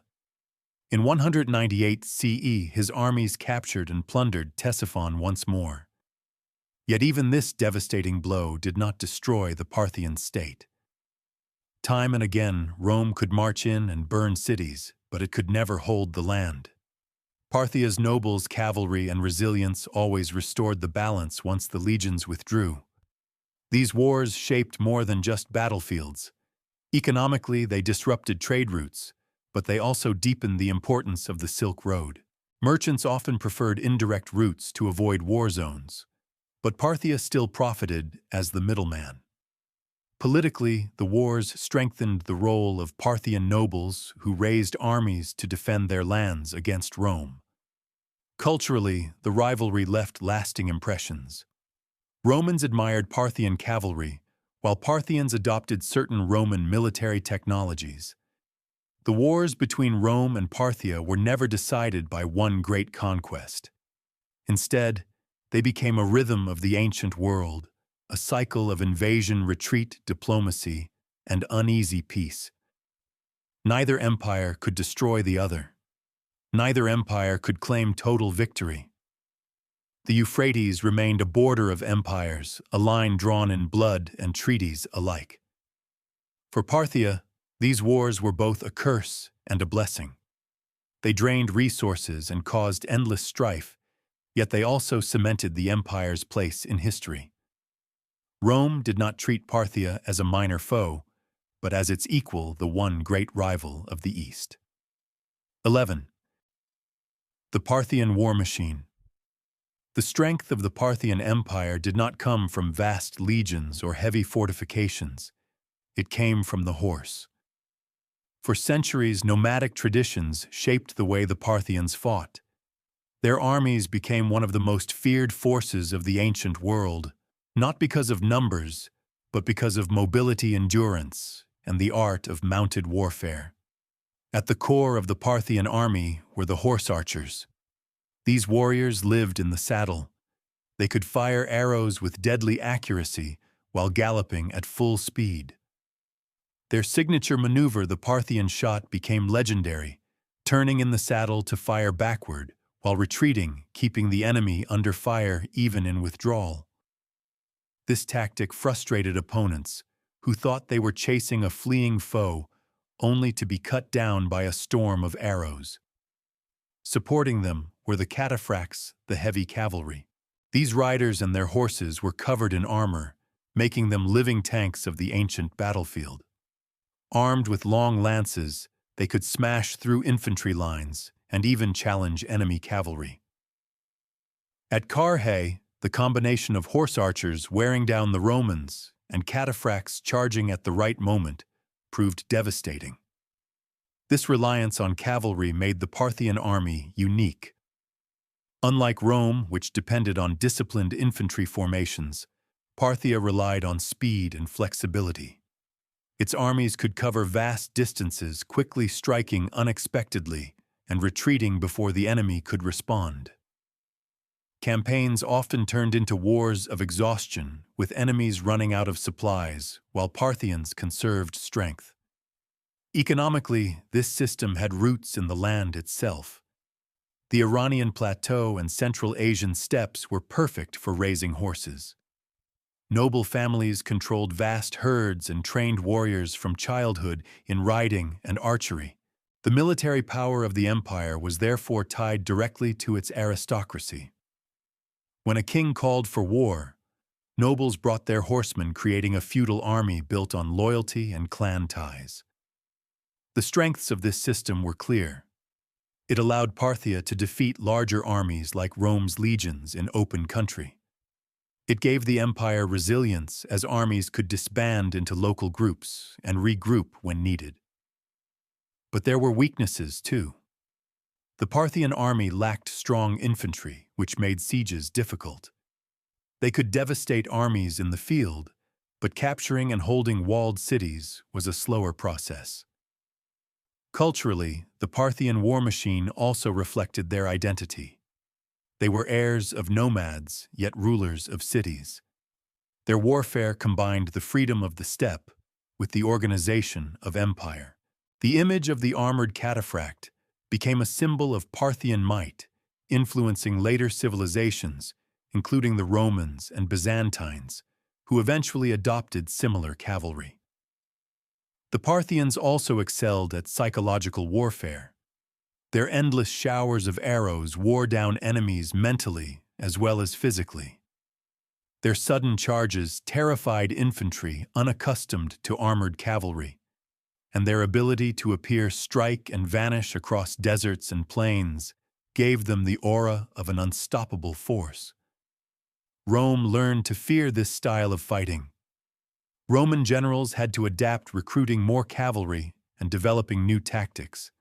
In 198 CE, his armies captured and plundered Ctesiphon once more. Yet even this devastating blow did not destroy the Parthian state. Time and again, Rome could march in and burn cities, but it could never hold the land. Parthia's nobles, cavalry, and resilience always restored the balance once the legions withdrew. These wars shaped more than just battlefields. Economically, they disrupted trade routes, but they also deepened the importance of the Silk Road. Merchants often preferred indirect routes to avoid war zones, but Parthia still profited as the middleman. Politically, the wars strengthened the role of Parthian nobles who raised armies to defend their lands against Rome. Culturally, the rivalry left lasting impressions. Romans admired Parthian cavalry, while Parthians adopted certain Roman military technologies. The wars between Rome and Parthia were never decided by one great conquest. Instead, they became a rhythm of the ancient world, a cycle of invasion, retreat, diplomacy, and uneasy peace. Neither empire could destroy the other. Neither empire could claim total victory. The Euphrates remained a border of empires, a line drawn in blood and treaties alike. For Parthia, these wars were both a curse and a blessing. They drained resources and caused endless strife, yet they also cemented the empire's place in history. Rome did not treat Parthia as a minor foe, but as its equal, the one great rival of the East. 11. The Parthian war machine. The strength of the Parthian Empire did not come from vast legions or heavy fortifications. It came from the horse. For centuries, nomadic traditions shaped the way the Parthians fought. Their armies became one of the most feared forces of the ancient world, not because of numbers, but because of mobility, endurance, and the art of mounted warfare. At the core of the Parthian army were the horse archers. These warriors lived in the saddle. They could fire arrows with deadly accuracy while galloping at full speed. Their signature maneuver, the Parthian shot, became legendary, turning in the saddle to fire backward while retreating, keeping the enemy under fire even in withdrawal. This tactic frustrated opponents who thought they were chasing a fleeing foe only to be cut down by a storm of arrows. Supporting them were the cataphracts, the heavy cavalry. These riders and their horses were covered in armor, making them living tanks of the ancient battlefield. Armed with long lances, they could smash through infantry lines and even challenge enemy cavalry. At Carrhae, the combination of horse archers wearing down the Romans and cataphracts charging at the right moment proved devastating. This reliance on cavalry made the Parthian army unique. Unlike Rome, which depended on disciplined infantry formations, Parthia relied on speed and flexibility. Its armies could cover vast distances, quickly striking unexpectedly and retreating before the enemy could respond. Campaigns often turned into wars of exhaustion, with enemies running out of supplies, while Parthians conserved strength. Economically, this system had roots in the land itself. The Iranian plateau and Central Asian steppes were perfect for raising horses. Noble families controlled vast herds and trained warriors from childhood in riding and archery. The military power of the empire was therefore tied directly to its aristocracy. When a king called for war, Nobles brought their horsemen, creating a feudal army built on loyalty and clan ties. The strengths of this system were clear. It allowed Parthia to defeat larger armies like Rome's legions in open country. It gave the empire resilience, as armies could disband into local groups and regroup when needed. But there were weaknesses, too. The Parthian army lacked strong infantry, which made sieges difficult. They could devastate armies in the field, but capturing and holding walled cities was a slower process. Culturally, the Parthian war machine also reflected their identity. They were heirs of nomads, yet rulers of cities. Their warfare combined the freedom of the steppe with the organization of empire. The image of the armored cataphract became a symbol of Parthian might, influencing later civilizations, including the Romans and Byzantines, who eventually adopted similar cavalry. The Parthians also excelled at psychological warfare. Their endless showers of arrows wore down enemies mentally as well as physically. Their sudden charges terrified infantry unaccustomed to armored cavalry, and their ability to appear, strike, and vanish across deserts and plains gave them the aura of an unstoppable force. Rome learned to fear this style of fighting. Roman generals had to adapt, recruiting more cavalry and developing new tactics.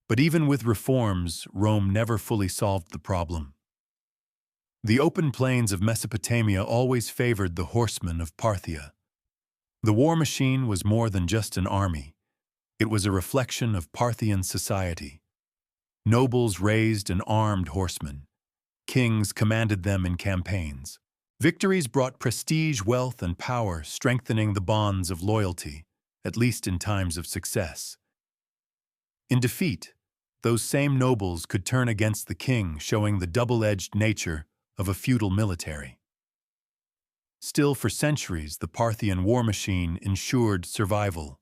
But even with reforms, Rome never fully solved the problem. The open plains of Mesopotamia always favored the horsemen of Parthia. The war machine was more than just an army. It was a reflection of Parthian society. Nobles raised and armed horsemen. Kings commanded them in campaigns. Victories brought prestige, wealth, and power, strengthening the bonds of loyalty, at least in times of success. In defeat, those same nobles could turn against the king, showing the double-edged nature of a feudal military. Still, for centuries, the Parthian war machine ensured survival.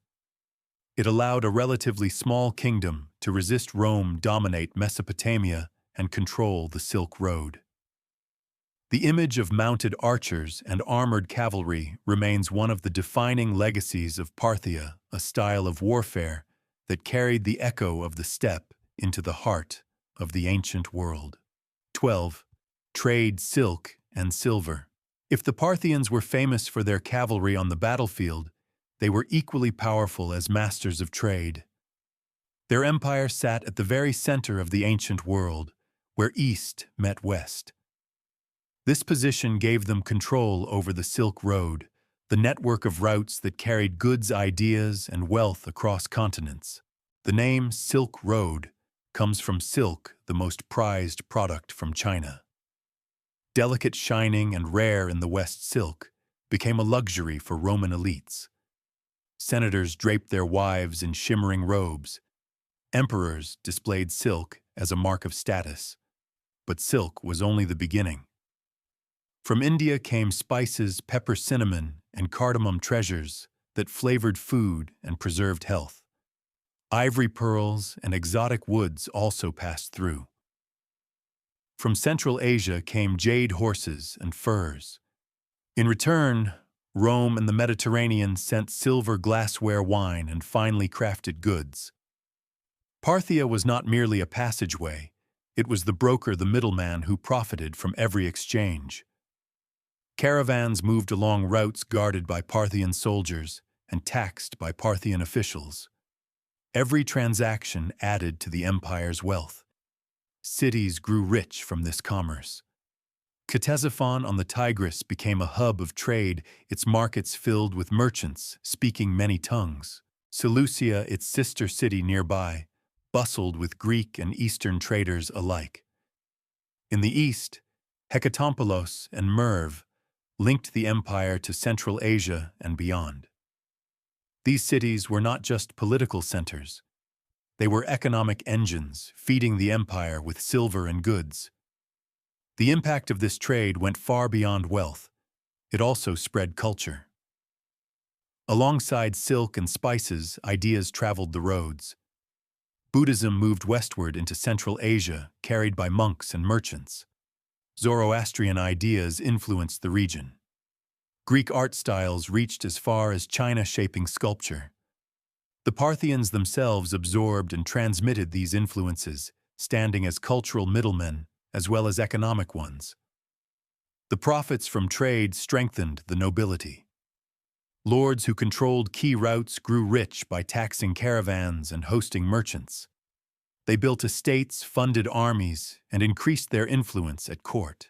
It allowed a relatively small kingdom to resist Rome, dominate Mesopotamia, and control the Silk Road. The image of mounted archers and armored cavalry remains one of the defining legacies of Parthia, a style of warfare that carried the echo of the steppe into the heart of the ancient world. 12. Trade silk and silver. If the Parthians were famous for their cavalry on the battlefield, they were equally powerful as masters of trade. Their empire sat at the very center of the ancient world, where East met West. This position gave them control over the Silk Road, the network of routes that carried goods, ideas, and wealth across continents. The name Silk Road comes from silk, the most prized product from China. Delicate, shining, and rare in the West, silk became a luxury for Roman elites. Senators draped their wives in shimmering robes. Emperors displayed silk as a mark of status. But silk was only the beginning. From India came spices, pepper, cinnamon, and cardamom treasures that flavored food and preserved health. Ivory pearls and exotic woods also passed through. From Central Asia came jade horses and furs. In return, Rome and the Mediterranean sent silver, glassware, wine, and finely crafted goods. Parthia was not merely a passageway. It was the broker, the middleman, who profited from every exchange. Caravans moved along routes guarded by Parthian soldiers and taxed by Parthian officials. Every transaction added to the empire's wealth. Cities grew rich from this commerce. Ctesiphon on the Tigris became a hub of trade, its markets filled with merchants speaking many tongues. Seleucia, its sister city nearby, bustled with Greek and Eastern traders alike. In the east, Hecatompylos and Merv linked the empire to Central Asia and beyond. These cities were not just political centers. They were economic engines, feeding the empire with silver and goods. The impact of this trade went far beyond wealth. It also spread culture. Alongside silk and spices, ideas traveled the roads. Buddhism moved westward into Central Asia, carried by monks and merchants. Zoroastrian ideas influenced the region. Greek art styles reached as far as China shaping sculpture. The Parthians themselves absorbed and transmitted these influences, standing as cultural middlemen as well as economic ones. The profits from trade strengthened the nobility. Lords who controlled key routes grew rich by taxing caravans and hosting merchants. They built estates, funded armies, and increased their influence at court.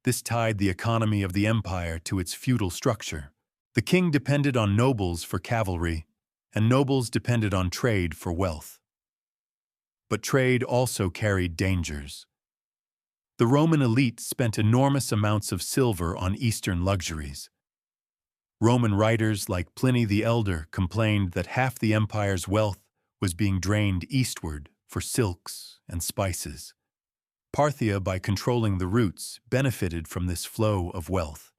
This tied the economy of the empire to its feudal structure. The king depended on nobles for cavalry, and nobles depended on trade for wealth. But trade also carried dangers. The Roman elite spent enormous amounts of silver on Eastern luxuries. Roman writers like Pliny the Elder complained that half the empire's wealth was being drained eastward for silks and spices. Parthia, by controlling the routes, benefited from this flow of wealth.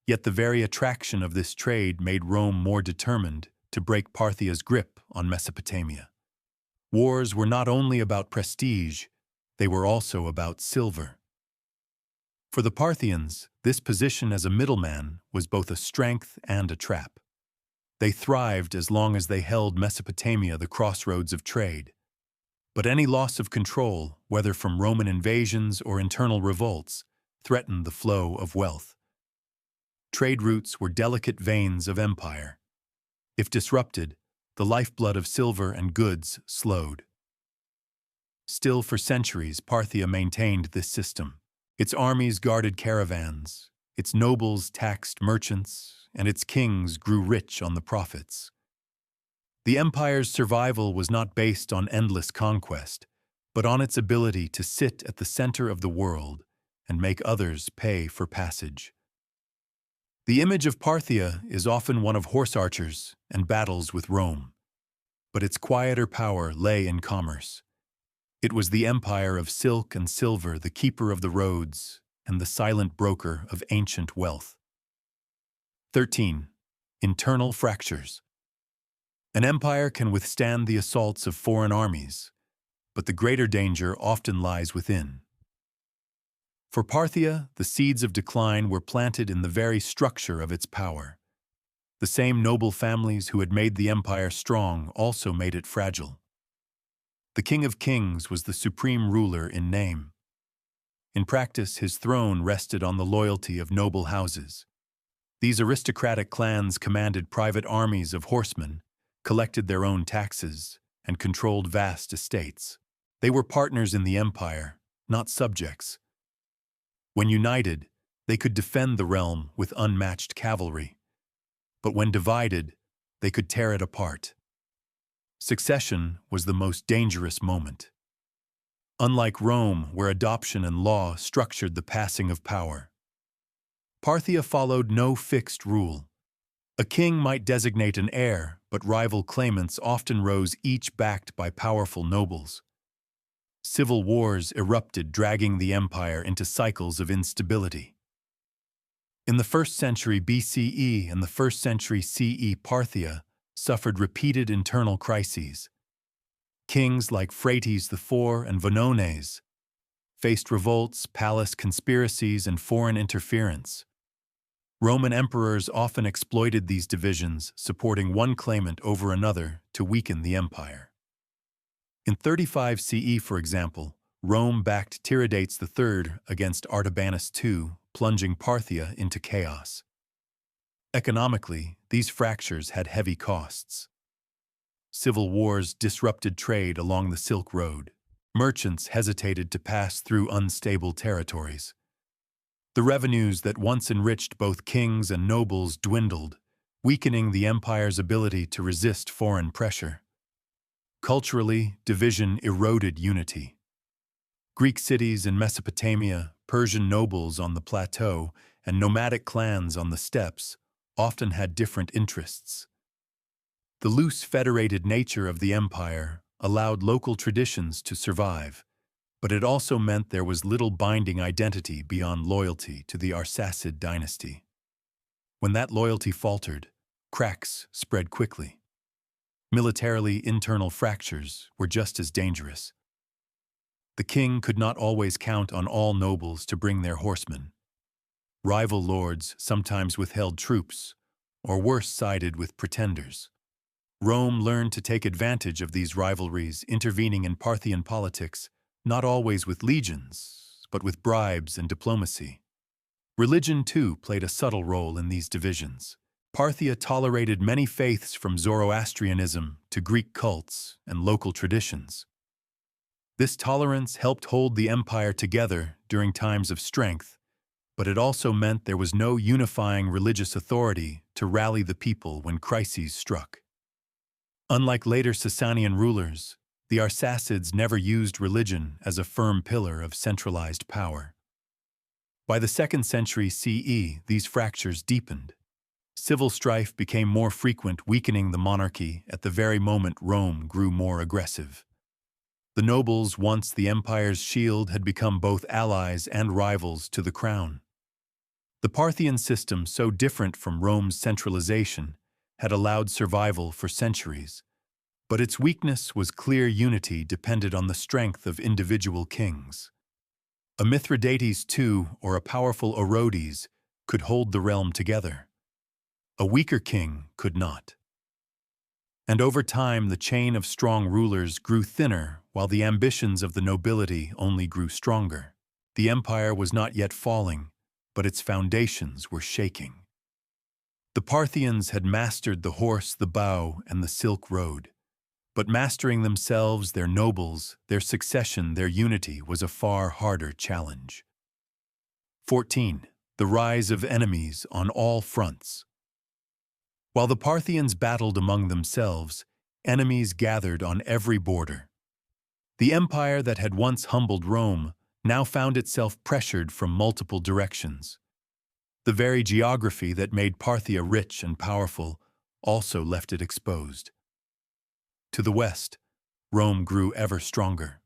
Yet the very attraction of this trade made Rome more determined to break Parthia's grip on Mesopotamia. Wars were not only about prestige, they were also about silver. For the Parthians, this position as a middleman was both a strength and a trap. They thrived as long as they held Mesopotamia the crossroads of trade. But any loss of control, whether from Roman invasions or internal revolts, threatened the flow of wealth. Trade routes were delicate veins of empire. If disrupted, the lifeblood of silver and goods slowed. Still, for centuries, Parthia maintained this system. Its armies guarded caravans, its nobles taxed merchants, and its kings grew rich on the profits. The empire's survival was not based on endless conquest, but on its ability to sit at the center of the world and make others pay for passage. The image of Parthia is often one of horse archers and battles with Rome, but its quieter power lay in commerce. It was the empire of silk and silver, the keeper of the roads, and the silent broker of ancient wealth. 13. Internal fractures. An empire can withstand the assaults of foreign armies, but the greater danger often lies within. For Parthia, the seeds of decline were planted in the very structure of its power. The same noble families who had made the empire strong also made it fragile. The King of Kings was the supreme ruler in name. In practice, his throne rested on the loyalty of noble houses. These aristocratic clans commanded private armies of horsemen, collected their own taxes, and controlled vast estates. They were partners in the empire, not subjects. When united, they could defend the realm with unmatched cavalry. But when divided, they could tear it apart. Succession was the most dangerous moment. Unlike Rome, where adoption and law structured the passing of power, Parthia followed no fixed rule. A king might designate an heir, but rival claimants often rose, each backed by powerful nobles. Civil wars erupted, dragging the empire into cycles of instability. In the 1st century BCE and the 1st century CE, Parthia suffered repeated internal crises. Kings like Phraates IV and Vonones faced revolts, palace conspiracies, and foreign interference. Roman emperors often exploited these divisions, supporting one claimant over another to weaken the empire. In 35 CE, for example, Rome backed Tiridates III against Artabanus II, plunging Parthia into chaos. Economically, these fractures had heavy costs. Civil wars disrupted trade along the Silk Road. Merchants hesitated to pass through unstable territories. The revenues that once enriched both kings and nobles dwindled, weakening the empire's ability to resist foreign pressure. Culturally, division eroded unity. Greek cities in Mesopotamia, Persian nobles on the plateau, and nomadic clans on the steppes often had different interests. The loose federated nature of the empire allowed local traditions to survive, but it also meant there was little binding identity beyond loyalty to the Arsacid dynasty. When that loyalty faltered, cracks spread quickly. Militarily, internal fractures were just as dangerous. The king could not always count on all nobles to bring their horsemen. Rival lords sometimes withheld troops, or worse, sided with pretenders. Rome learned to take advantage of these rivalries, intervening in Parthian politics, not always with legions, but with bribes and diplomacy. Religion, too, played a subtle role in these divisions. Parthia tolerated many faiths from Zoroastrianism to Greek cults and local traditions. This tolerance helped hold the empire together during times of strength, but it also meant there was no unifying religious authority to rally the people when crises struck. Unlike later Sasanian rulers, the Arsacids never used religion as a firm pillar of centralized power. By the 2nd century CE, these fractures deepened. Civil strife became more frequent, weakening the monarchy at the very moment Rome grew more aggressive. The nobles, once the empire's shield, had become both allies and rivals to the crown. The Parthian system, so different from Rome's centralization, had allowed survival for centuries, but its weakness was clear unity depended on the strength of individual kings. A Mithridates II or a powerful Orodes could hold the realm together. A weaker king could not. And over time, the chain of strong rulers grew thinner while the ambitions of the nobility only grew stronger. The empire was not yet falling, but its foundations were shaking. The Parthians had mastered the horse, the bow, and the Silk Road. But mastering themselves, their nobles, their succession, their unity was a far harder challenge. 14. The rise of enemies on all fronts. While the Parthians battled among themselves, enemies gathered on every border. The empire that had once humbled Rome now found itself pressured from multiple directions. The very geography that made Parthia rich and powerful also left it exposed. To the west, Rome grew ever stronger.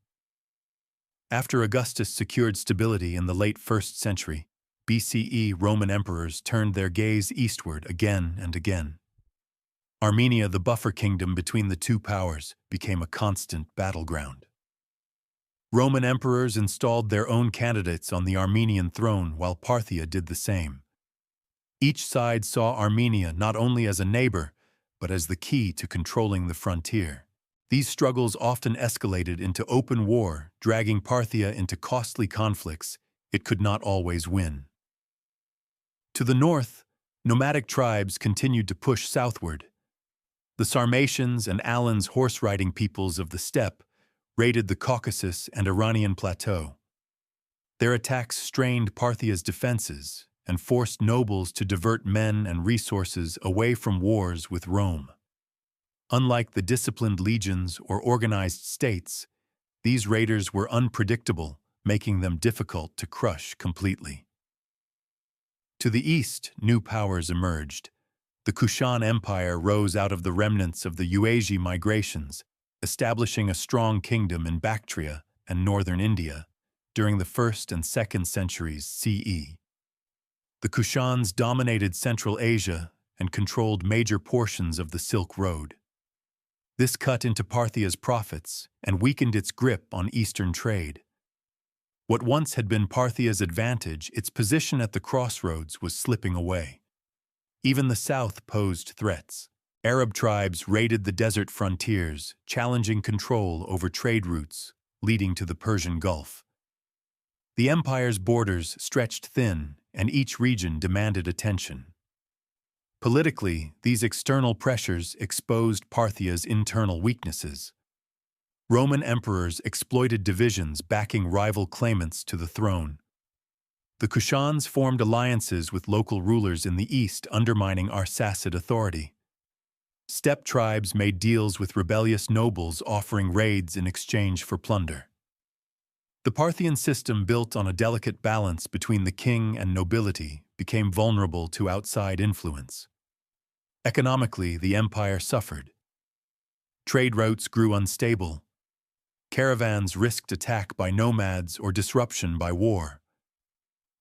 After Augustus secured stability in the late 1st century BCE, Roman emperors turned their gaze eastward again and again. Armenia, the buffer kingdom between the two powers, became a constant battleground. Roman emperors installed their own candidates on the Armenian throne while Parthia did the same. Each side saw Armenia not only as a neighbor, but as the key to controlling the frontier. These struggles often escalated into open war, dragging Parthia into costly conflicts it could not always win. To the north, nomadic tribes continued to push southward. The Sarmatians and Alans, horse-riding peoples of the steppe, raided the Caucasus and Iranian plateau. Their attacks strained Parthia's defenses and forced nobles to divert men and resources away from wars with Rome. Unlike the disciplined legions or organized states, these raiders were unpredictable, making them difficult to crush completely. To the east, new powers emerged. The Kushan Empire rose out of the remnants of the Yuezhi migrations, establishing a strong kingdom in Bactria and northern India during the 1st and 2nd centuries CE. The Kushans dominated Central Asia and controlled major portions of the Silk Road. This cut into Parthia's profits and weakened its grip on Eastern trade. What once had been Parthia's advantage, its position at the crossroads, was slipping away. Even the south posed threats. Arab tribes raided the desert frontiers, challenging control over trade routes leading to the Persian Gulf. The empire's borders stretched thin, and each region demanded attention. Politically, these external pressures exposed Parthia's internal weaknesses. Roman emperors exploited divisions backing rival claimants to the throne. The Kushans formed alliances with local rulers in the east, undermining Arsacid authority. Steppe tribes made deals with rebellious nobles, offering raids in exchange for plunder. The Parthian system, built on a delicate balance between the king and nobility, became vulnerable to outside influence. Economically, the empire suffered. Trade routes grew unstable. Caravans risked attack by nomads or disruption by war.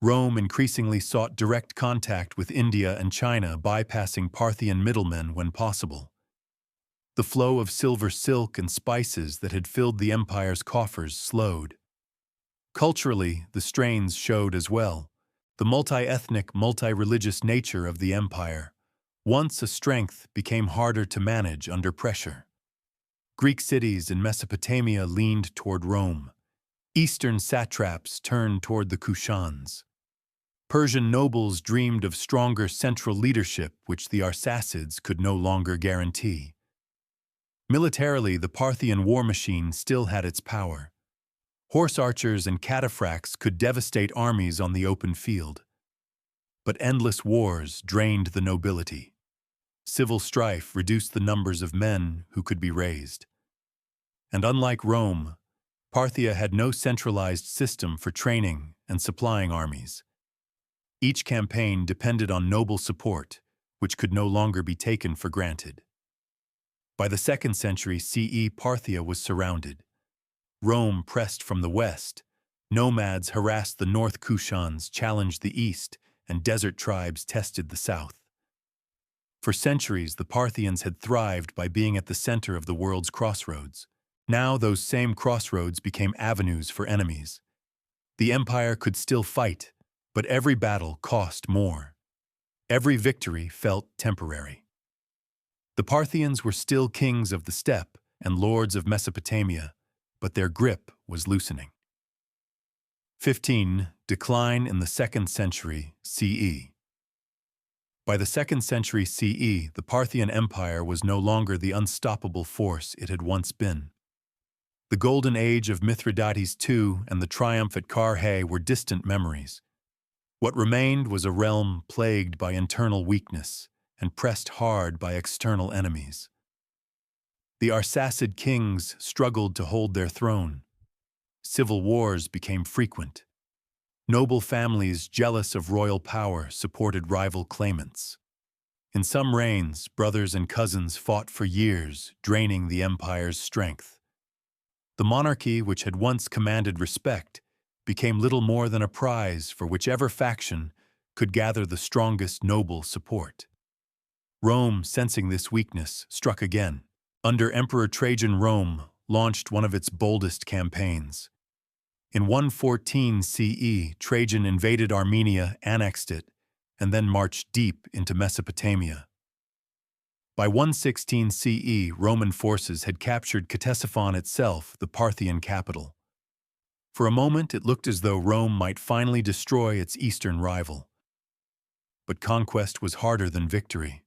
Rome increasingly sought direct contact with India and China, bypassing Parthian middlemen when possible. The flow of silver, silk, and spices that had filled the empire's coffers slowed. Culturally, the strains showed as well. The multi-ethnic, multi-religious nature of the empire, once a strength, became harder to manage under pressure. Greek cities in Mesopotamia leaned toward Rome. Eastern satraps turned toward the Kushans. Persian nobles dreamed of stronger central leadership which the Arsacids could no longer guarantee. Militarily, the Parthian war machine still had its power. Horse archers and cataphracts could devastate armies on the open field. But endless wars drained the nobility. Civil strife reduced the numbers of men who could be raised. And unlike Rome, Parthia had no centralized system for training and supplying armies. Each campaign depended on noble support, which could no longer be taken for granted. By the 2nd century CE, Parthia was surrounded. Rome pressed from the west. Nomads harassed the North Kushans, challenged the east, and desert tribes tested the south. For centuries, the Parthians had thrived by being at the center of the world's crossroads. Now those same crossroads became avenues for enemies. The empire could still fight, but every battle cost more. Every victory felt temporary. The Parthians were still kings of the steppe and lords of Mesopotamia, but their grip was loosening. 15. Decline in the 2nd century CE. By the 2nd century CE, the Parthian Empire was no longer the unstoppable force it had once been. The golden age of Mithridates II and the triumph at Karrhé were distant memories. What remained was a realm plagued by internal weakness and pressed hard by external enemies. The Arsacid kings struggled to hold their throne. Civil wars became frequent. Noble families jealous of royal power supported rival claimants. In some reigns, brothers and cousins fought for years, draining the empire's strength. The monarchy, which had once commanded respect, became little more than a prize for whichever faction could gather the strongest noble support. Rome, sensing this weakness, struck again. Under Emperor Trajan, Rome launched one of its boldest campaigns. In 114 CE, Trajan invaded Armenia, annexed it, and then marched deep into Mesopotamia. By 116 CE, Roman forces had captured Ctesiphon itself, the Parthian capital. For a moment, it looked as though Rome might finally destroy its eastern rival. But conquest was harder than victory.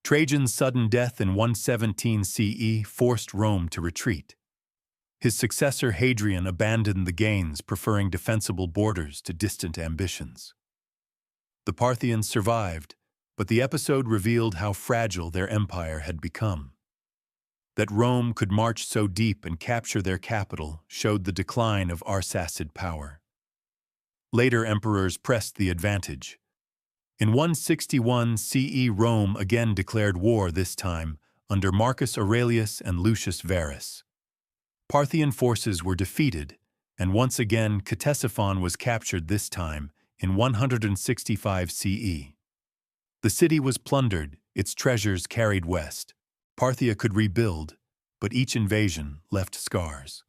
Trajan's sudden death in 117 CE forced Rome to retreat. His successor Hadrian abandoned the gains, preferring defensible borders to distant ambitions. The Parthians survived, but the episode revealed how fragile their empire had become. That Rome could march so deep and capture their capital showed the decline of Arsacid power. Later emperors pressed the advantage. In 161 CE, Rome again declared war, this time under Marcus Aurelius and Lucius Verus. Parthian forces were defeated, and once again Ctesiphon was captured, this time in 165 CE. The city was plundered, its treasures carried west. Parthia could rebuild, but each invasion left scars.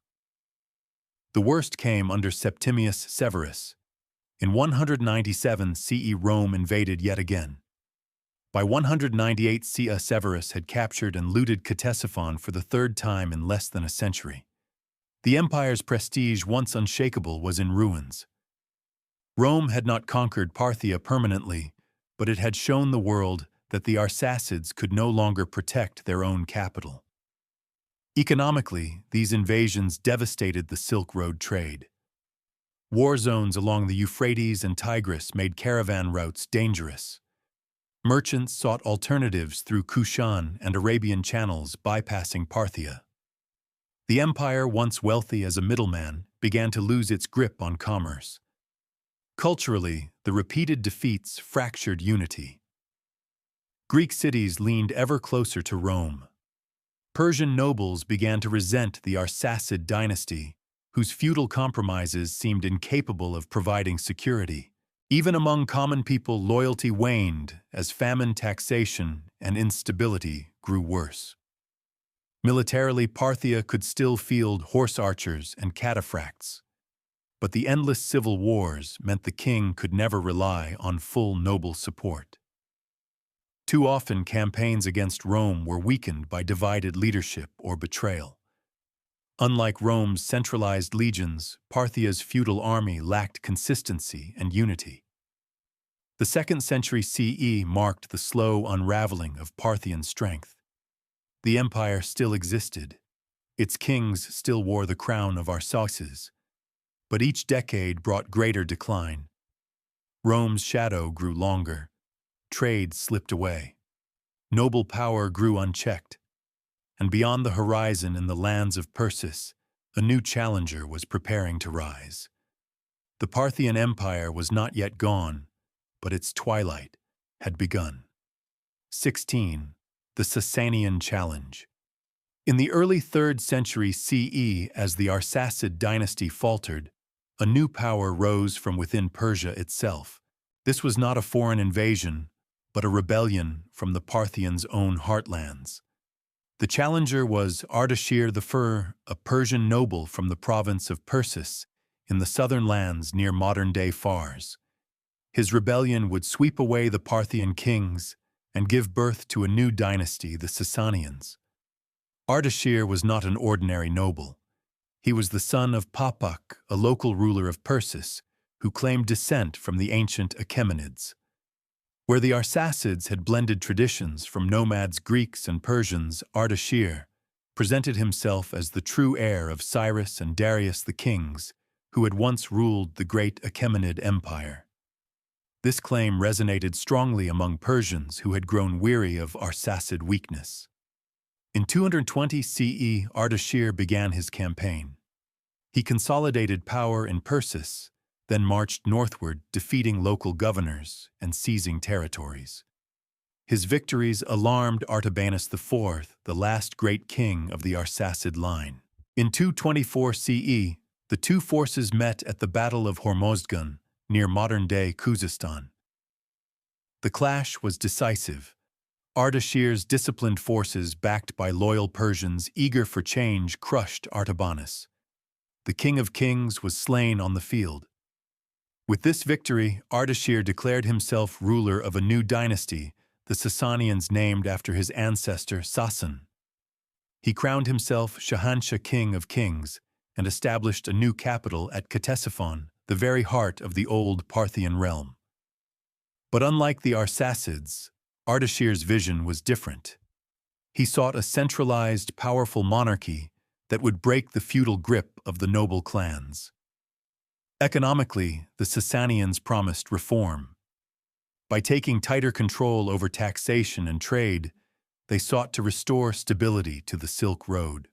The worst came under Septimius Severus. In 197 CE, Rome invaded yet again. By 198 CE, Severus had captured and looted Ctesiphon for the 3rd time in less than a century. The empire's prestige, once unshakable, was in ruins. Rome had not conquered Parthia permanently, but it had shown the world that the Arsacids could no longer protect their own capital. Economically, these invasions devastated the Silk Road trade. War zones along the Euphrates and Tigris made caravan routes dangerous. Merchants sought alternatives through Kushan and Arabian channels, bypassing Parthia. The empire, once wealthy as a middleman, began to lose its grip on commerce. Culturally, the repeated defeats fractured unity. Greek cities leaned ever closer to Rome. Persian nobles began to resent the Arsacid dynasty, whose feudal compromises seemed incapable of providing security. Even among common people, loyalty waned as famine, taxation, and instability grew worse. Militarily, Parthia could still field horse archers and cataphracts. But the endless civil wars meant the king could never rely on full noble support. Too often, campaigns against Rome were weakened by divided leadership or betrayal. Unlike Rome's centralized legions, Parthia's feudal army lacked consistency and unity. The 2nd century CE marked the slow unraveling of Parthian strength. The empire still existed. Its kings still wore the crown of Arsacid. But each decade brought greater decline. Rome's shadow grew longer. Trade slipped away. Noble power grew unchecked. And beyond the horizon in the lands of Persis, a new challenger was preparing to rise. The Parthian Empire was not yet gone, but its twilight had begun. 16. The Sasanian Challenge. In the early 3rd century CE, as the Arsacid dynasty faltered, a new power rose from within Persia itself. This was not a foreign invasion, but a rebellion from the Parthians' own heartlands. The challenger was Ardashir I, a Persian noble from the province of Persis, in the southern lands near modern-day Fars. His rebellion would sweep away the Parthian kings and give birth to a new dynasty, the Sasanians. Ardashir was not an ordinary noble. He was the son of Papak, a local ruler of Persis, who claimed descent from the ancient Achaemenids. Where the Arsacids had blended traditions from nomads Greeks and Persians, Ardashir presented himself as the true heir of Cyrus and Darius the kings, who had once ruled the great Achaemenid Empire. This claim resonated strongly among Persians who had grown weary of Arsacid weakness. In 220 CE, Ardashir began his campaign. He consolidated power in Persis, then marched northward, defeating local governors and seizing territories. His victories alarmed Artabanus IV, the last great king of the Arsacid line. In 224 CE, the two forces met at the Battle of Hormozgan, near modern-day Khuzestan. The clash was decisive. Ardashir's disciplined forces, backed by loyal Persians eager for change, crushed Artabanus. The King of Kings was slain on the field. With this victory, Ardashir declared himself ruler of a new dynasty, the Sasanians, named after his ancestor Sasan. He crowned himself Shahanshah, King of Kings, and established a new capital at Ctesiphon, the very heart of the old Parthian realm. But unlike the Arsacids, Ardashir's vision was different. He sought a centralized, powerful monarchy that would break the feudal grip of the noble clans. Economically, the Sasanians promised reform. By taking tighter control over taxation and trade, they sought to restore stability to the Silk Road.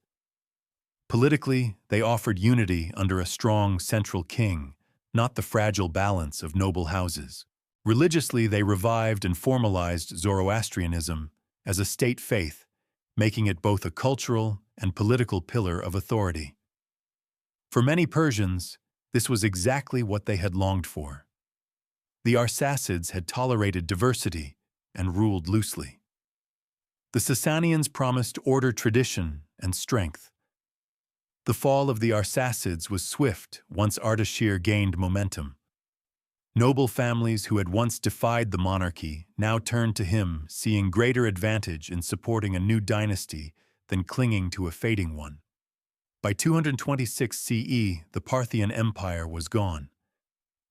Politically, they offered unity under a strong central king, not the fragile balance of noble houses. Religiously, they revived and formalized Zoroastrianism as a state faith, making it both a cultural and political pillar of authority. For many Persians, this was exactly what they had longed for. The Arsacids had tolerated diversity and ruled loosely. The Sasanians promised order, tradition, and strength. The fall of the Arsacids was swift once Ardashir gained momentum. Noble families who had once defied the monarchy now turned to him, seeing greater advantage in supporting a new dynasty than clinging to a fading one. By 226 CE, the Parthian Empire was gone.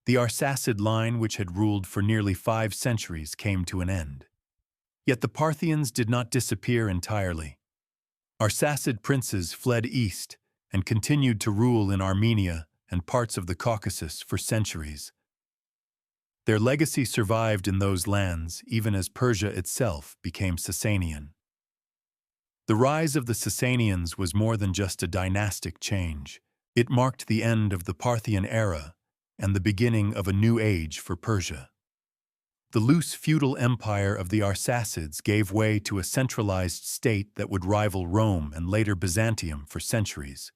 The Arsacid line, which had ruled for nearly 5 centuries, came to an end. Yet the Parthians did not disappear entirely. Arsacid princes fled east and continued to rule in Armenia and parts of the Caucasus for centuries. Their legacy survived in those lands even as Persia itself became Sasanian. The rise of the Sasanians was more than just a dynastic change. It marked the end of the Parthian era and the beginning of a new age for Persia. The loose feudal empire of the Arsacids gave way to a centralized state that would rival Rome and later Byzantium for centuries.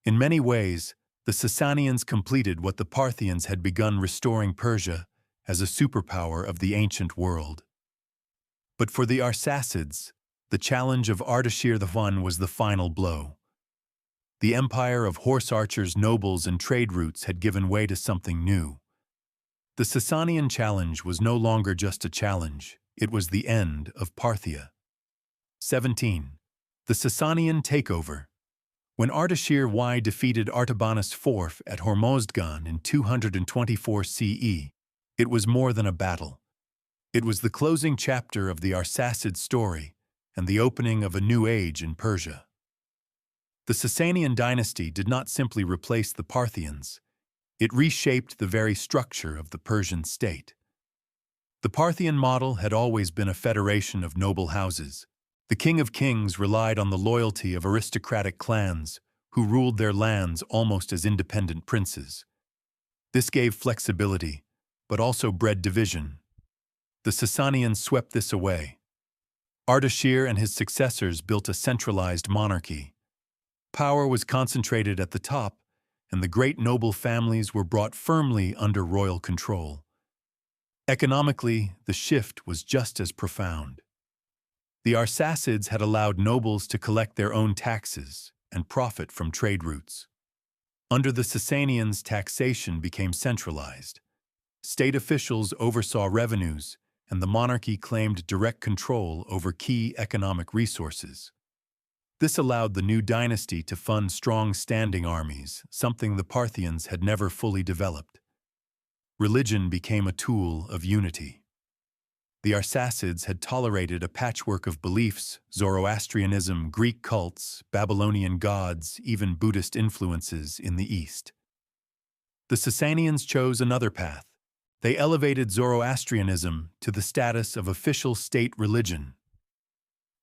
In many ways, the Sasanians completed what the Parthians had begun, restoring Persia as a superpower of the ancient world. But for the Arsacids, the challenge of Ardashir I was the final blow. The empire of horse archers, nobles, and trade routes had given way to something new. The Sasanian challenge was no longer just a challenge, it was the end of Parthia. 17. The Sasanian takeover. When Ardashir I defeated Artabanus IV at Hormozgan in 224 CE, it was more than a battle. It was the closing chapter of the Arsacid story and the opening of a new age in Persia. The Sasanian dynasty did not simply replace the Parthians, it reshaped the very structure of the Persian state. The Parthian model had always been a federation of noble houses. The king of kings relied on the loyalty of aristocratic clans who ruled their lands almost as independent princes. This gave flexibility, but also bred division. The Sasanians swept this away. Ardashir and his successors built a centralized monarchy. Power was concentrated at the top, and the great noble families were brought firmly under royal control. Economically, the shift was just as profound. The Arsacids had allowed nobles to collect their own taxes and profit from trade routes. Under the Sasanians, taxation became centralized. State officials oversaw revenues, and the monarchy claimed direct control over key economic resources. This allowed the new dynasty to fund strong standing armies, something the Parthians had never fully developed. Religion became a tool of unity. The Arsacids had tolerated a patchwork of beliefs: Zoroastrianism, Greek cults, Babylonian gods, even Buddhist influences in the East. The Sasanians chose another path. They elevated Zoroastrianism to the status of official state religion.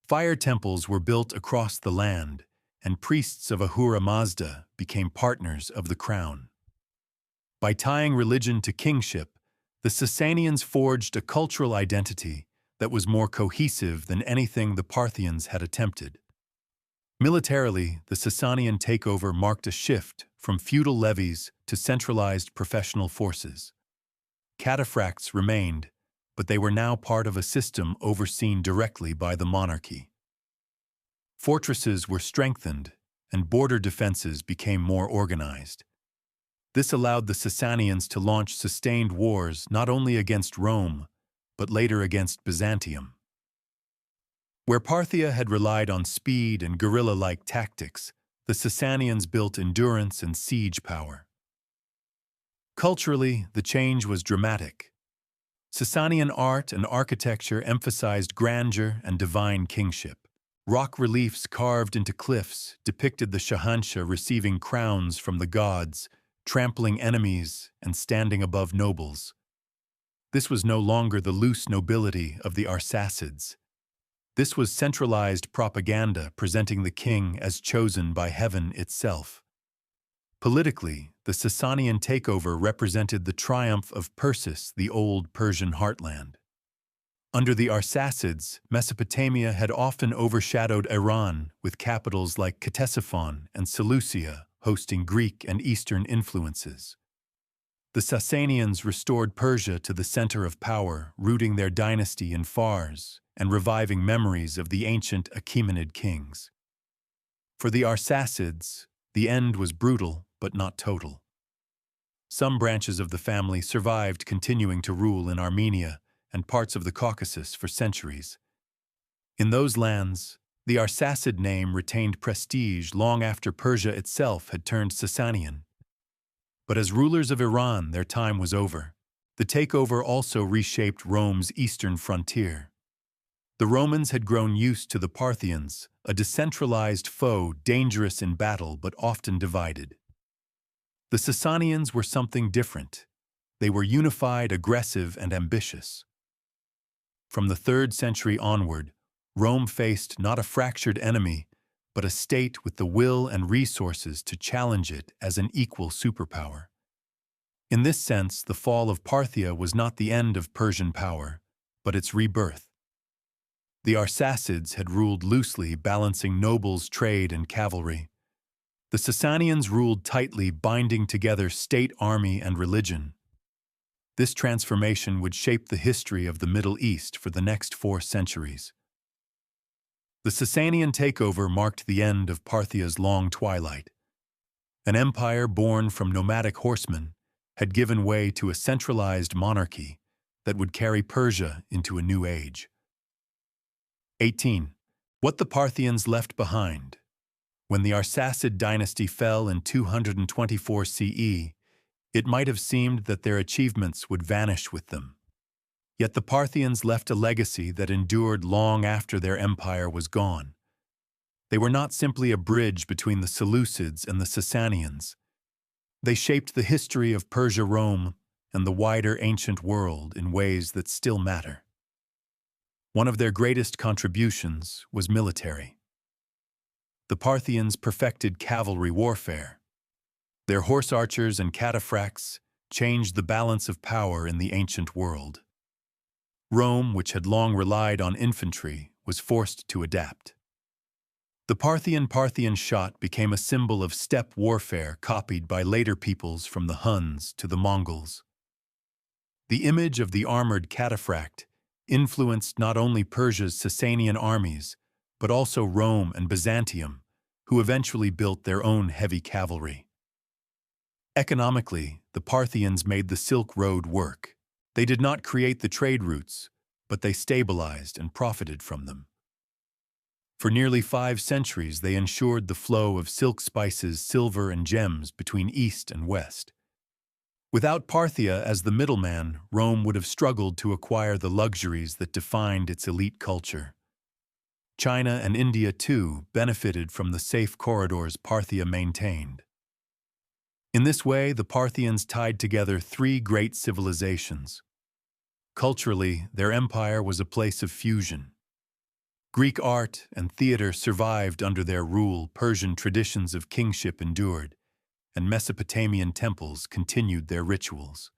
Fire temples were built across the land, and priests of Ahura Mazda became partners of the crown. By tying religion to kingship, the Sasanians forged a cultural identity that was more cohesive than anything the Parthians had attempted. Militarily, the Sasanian takeover marked a shift from feudal levies to centralized professional forces. Cataphracts remained, but they were now part of a system overseen directly by the monarchy. Fortresses were strengthened, and border defenses became more organized. This allowed the Sasanians to launch sustained wars not only against Rome, but later against Byzantium. Where Parthia had relied on speed and guerrilla-like tactics, the Sasanians built endurance and siege power. Culturally, the change was dramatic. Sasanian art and architecture emphasized grandeur and divine kingship. Rock reliefs carved into cliffs depicted the Shahanshah receiving crowns from the gods, trampling enemies and standing above nobles. This was no longer the loose nobility of the Arsacids. This was centralized propaganda presenting the king as chosen by heaven itself. Politically, the Sasanian takeover represented the triumph of Persis, the old Persian heartland. Under the Arsacids, Mesopotamia had often overshadowed Iran, with capitals like Ctesiphon and Seleucia hosting Greek and Eastern influences. The Sasanians restored Persia to the center of power, rooting their dynasty in Fars and reviving memories of the ancient Achaemenid kings. For the Arsacids, the end was brutal but not total. Some branches of the family survived, continuing to rule in Armenia and parts of the Caucasus for centuries. In those lands, the Arsacid name retained prestige long after Persia itself had turned Sasanian. But as rulers of Iran, their time was over. The takeover also reshaped Rome's eastern frontier. The Romans had grown used to the Parthians, a decentralized foe dangerous in battle but often divided. The Sasanians were something different. They were unified, aggressive, and ambitious. From the 3rd century onward, Rome faced not a fractured enemy, but a state with the will and resources to challenge it as an equal superpower. In this sense, the fall of Parthia was not the end of Persian power, but its rebirth. The Arsacids had ruled loosely, balancing nobles, trade, and cavalry. The Sasanians ruled tightly, binding together state, army, and religion. This transformation would shape the history of the Middle East for the next 4 centuries. The Sasanian takeover marked the end of Parthia's long twilight. An empire born from nomadic horsemen had given way to a centralized monarchy that would carry Persia into a new age. 18. What the Parthians left behind. When the Arsacid dynasty fell in 224 CE, it might have seemed that their achievements would vanish with them. Yet the Parthians left a legacy that endured long after their empire was gone. They were not simply a bridge between the Seleucids and the Sasanians. They shaped the history of Persia-Rome and the wider ancient world in ways that still matter. One of their greatest contributions was military. The Parthians perfected cavalry warfare. Their horse archers and cataphracts changed the balance of power in the ancient world. Rome, which had long relied on infantry, was forced to adapt. The Parthian shot became a symbol of steppe warfare copied by later peoples from the Huns to the Mongols. The image of the armored cataphract influenced not only Persia's Sasanian armies, but also Rome and Byzantium, who eventually built their own heavy cavalry. Economically, the Parthians made the Silk Road work. They did not create the trade routes, but they stabilized and profited from them. For nearly 5 centuries, they ensured the flow of silk spices, silver, and gems between East and West. Without Parthia as the middleman, Rome would have struggled to acquire the luxuries that defined its elite culture. China and India, too, benefited from the safe corridors Parthia maintained. In this way, the Parthians tied together 3 great civilizations. Culturally, their empire was a place of fusion. Greek art and theater survived under their rule, Persian traditions of kingship endured, and Mesopotamian temples continued their rituals.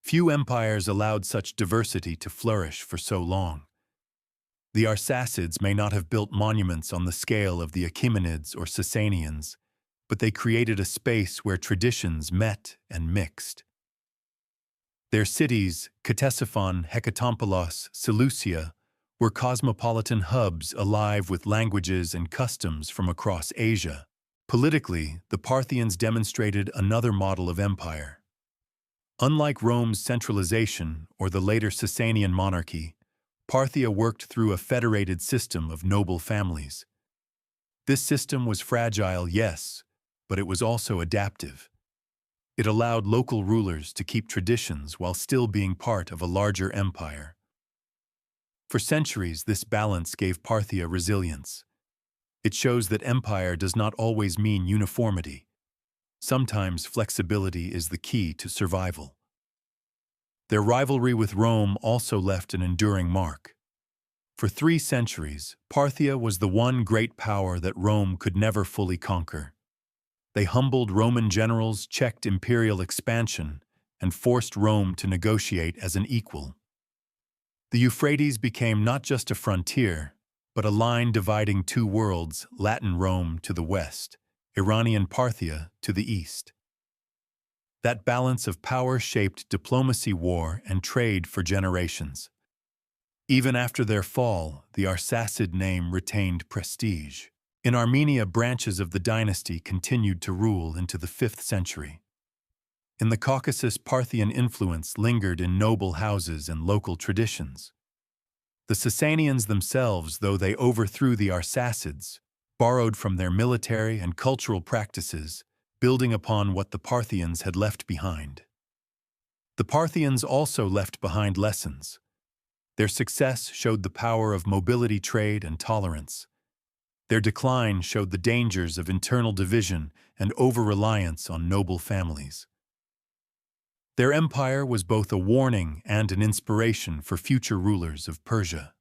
Few empires allowed such diversity to flourish for so long. The Arsacids may not have built monuments on the scale of the Achaemenids or Sasanians, but they created a space where traditions met and mixed. Their cities, Ctesiphon, Hekatompelos, Seleucia, were cosmopolitan hubs alive with languages and customs from across Asia. Politically, the Parthians demonstrated another model of empire. Unlike Rome's centralization or the later Sasanian monarchy, Parthia worked through a federated system of noble families. This system was fragile, yes, but it was also adaptive. It allowed local rulers to keep traditions while still being part of a larger empire. For centuries, this balance gave Parthia resilience. It shows that empire does not always mean uniformity. Sometimes flexibility is the key to survival. Their rivalry with Rome also left an enduring mark. For 3 centuries, Parthia was the one great power that Rome could never fully conquer. They humbled Roman generals, checked imperial expansion, and forced Rome to negotiate as an equal. The Euphrates became not just a frontier, but a line dividing 2 worlds, Latin Rome to the west, Iranian Parthia to the east. That balance of power shaped diplomacy, war, and trade for generations. Even after their fall, the Arsacid name retained prestige. In Armenia, branches of the dynasty continued to rule into the 5th century. In the Caucasus, Parthian influence lingered in noble houses and local traditions. The Sasanians themselves, though they overthrew the Arsacids, borrowed from their military and cultural practices, building upon what the Parthians had left behind. The Parthians also left behind lessons. Their success showed the power of mobility, trade, and tolerance. Their decline showed the dangers of internal division and over-reliance on noble families. Their empire was both a warning and an inspiration for future rulers of Persia.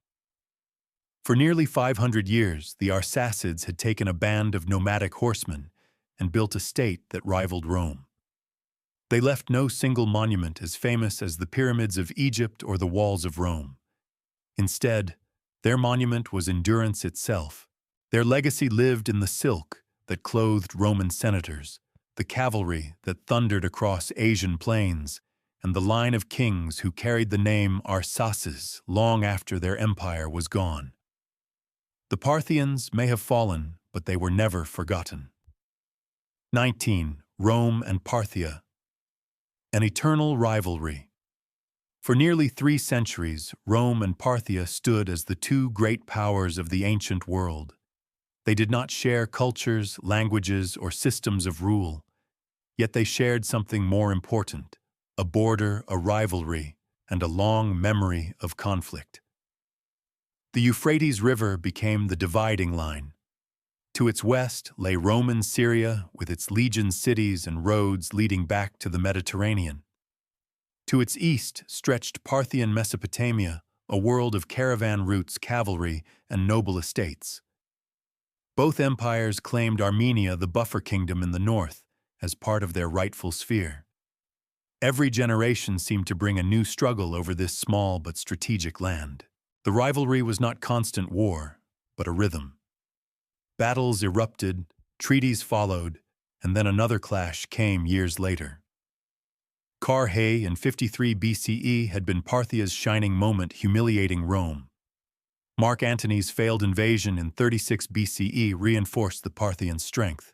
For nearly 500 years, the Arsacids had taken a band of nomadic horsemen and built a state that rivaled Rome. They left no single monument as famous as the pyramids of Egypt or the walls of Rome. Instead, their monument was endurance itself. Their legacy lived in the silk that clothed Roman senators, the cavalry that thundered across Asian plains, and the line of kings who carried the name Arsaces long after their empire was gone. The Parthians may have fallen, but they were never forgotten. 19. Rome and Parthia. An eternal rivalry. For nearly 3 centuries, Rome and Parthia stood as the two great powers of the ancient world. They did not share cultures, languages, or systems of rule, yet they shared something more important: a border, a rivalry, and a long memory of conflict. The Euphrates River became the dividing line. To its west lay Roman Syria with its legion cities and roads leading back to the Mediterranean. To its east stretched Parthian Mesopotamia, a world of caravan routes, cavalry, and noble estates. Both empires claimed Armenia, the buffer kingdom in the north, as part of their rightful sphere. Every generation seemed to bring a new struggle over this small but strategic land. The rivalry was not constant war, but a rhythm. Battles erupted, treaties followed, and then another clash came years later. Carrhae in 53 BCE had been Parthia's shining moment, humiliating Rome. Mark Antony's failed invasion in 36 BCE reinforced the Parthian strength.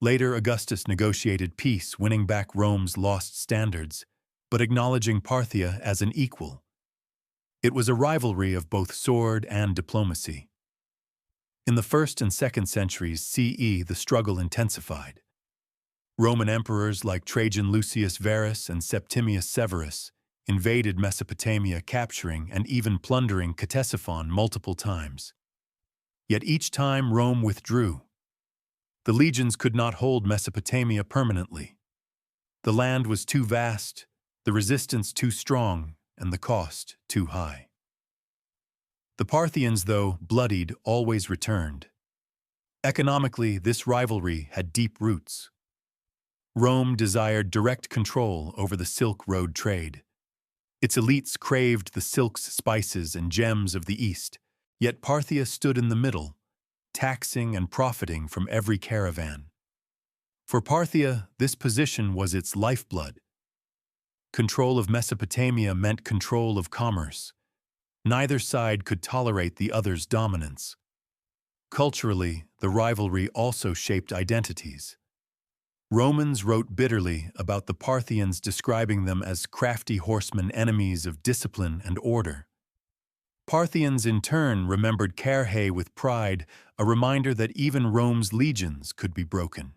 Later, Augustus negotiated peace, winning back Rome's lost standards, but acknowledging Parthia as an equal. It was a rivalry of both sword and diplomacy. In the 1st and 2nd centuries CE, the struggle intensified. Roman emperors like Trajan Lucius Verus and Septimius Severus invaded Mesopotamia, capturing and even plundering Ctesiphon multiple times. Yet each time Rome withdrew. The legions could not hold Mesopotamia permanently. The land was too vast, the resistance too strong, and the cost too high. The Parthians, though bloodied, always returned. Economically, this rivalry had deep roots. Rome desired direct control over the Silk Road trade. Its elites craved the silks, spices, and gems of the East, yet Parthia stood in the middle, taxing and profiting from every caravan. For Parthia, this position was its lifeblood. Control of Mesopotamia meant control of commerce. Neither side could tolerate the other's dominance. Culturally, the rivalry also shaped identities. Romans wrote bitterly about the Parthians, describing them as crafty horsemen, enemies of discipline and order. Parthians, in turn, remembered Carrhae with pride, a reminder that even Rome's legions could be broken.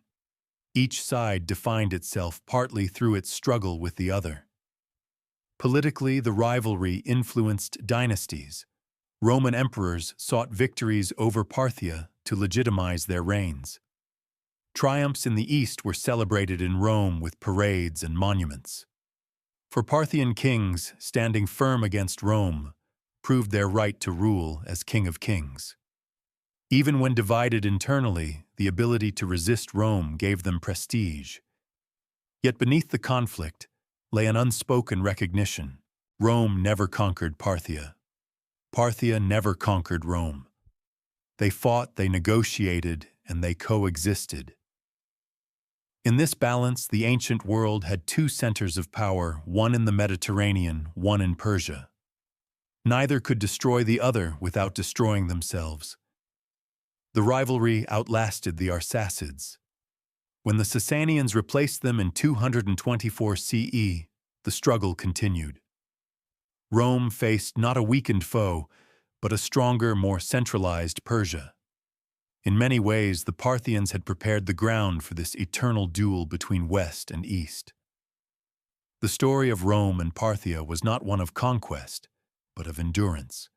Each side defined itself partly through its struggle with the other. Politically, the rivalry influenced dynasties. Roman emperors sought victories over Parthia to legitimize their reigns. Triumphs in the East were celebrated in Rome with parades and monuments. For Parthian kings, standing firm against Rome proved their right to rule as king of kings. Even when divided internally, the ability to resist Rome gave them prestige. Yet beneath the conflict lay an unspoken recognition: Rome never conquered Parthia. Parthia never conquered Rome. They fought, they negotiated, and they coexisted. In this balance, the ancient world had 2 centers of power, one in the Mediterranean, one in Persia. Neither could destroy the other without destroying themselves. The rivalry outlasted the Arsacids. When the Sasanians replaced them in 224 CE, the struggle continued. Rome faced not a weakened foe, but a stronger, more centralized Persia. In many ways, the Parthians had prepared the ground for this eternal duel between West and East. The story of Rome and Parthia was not one of conquest, but of endurance.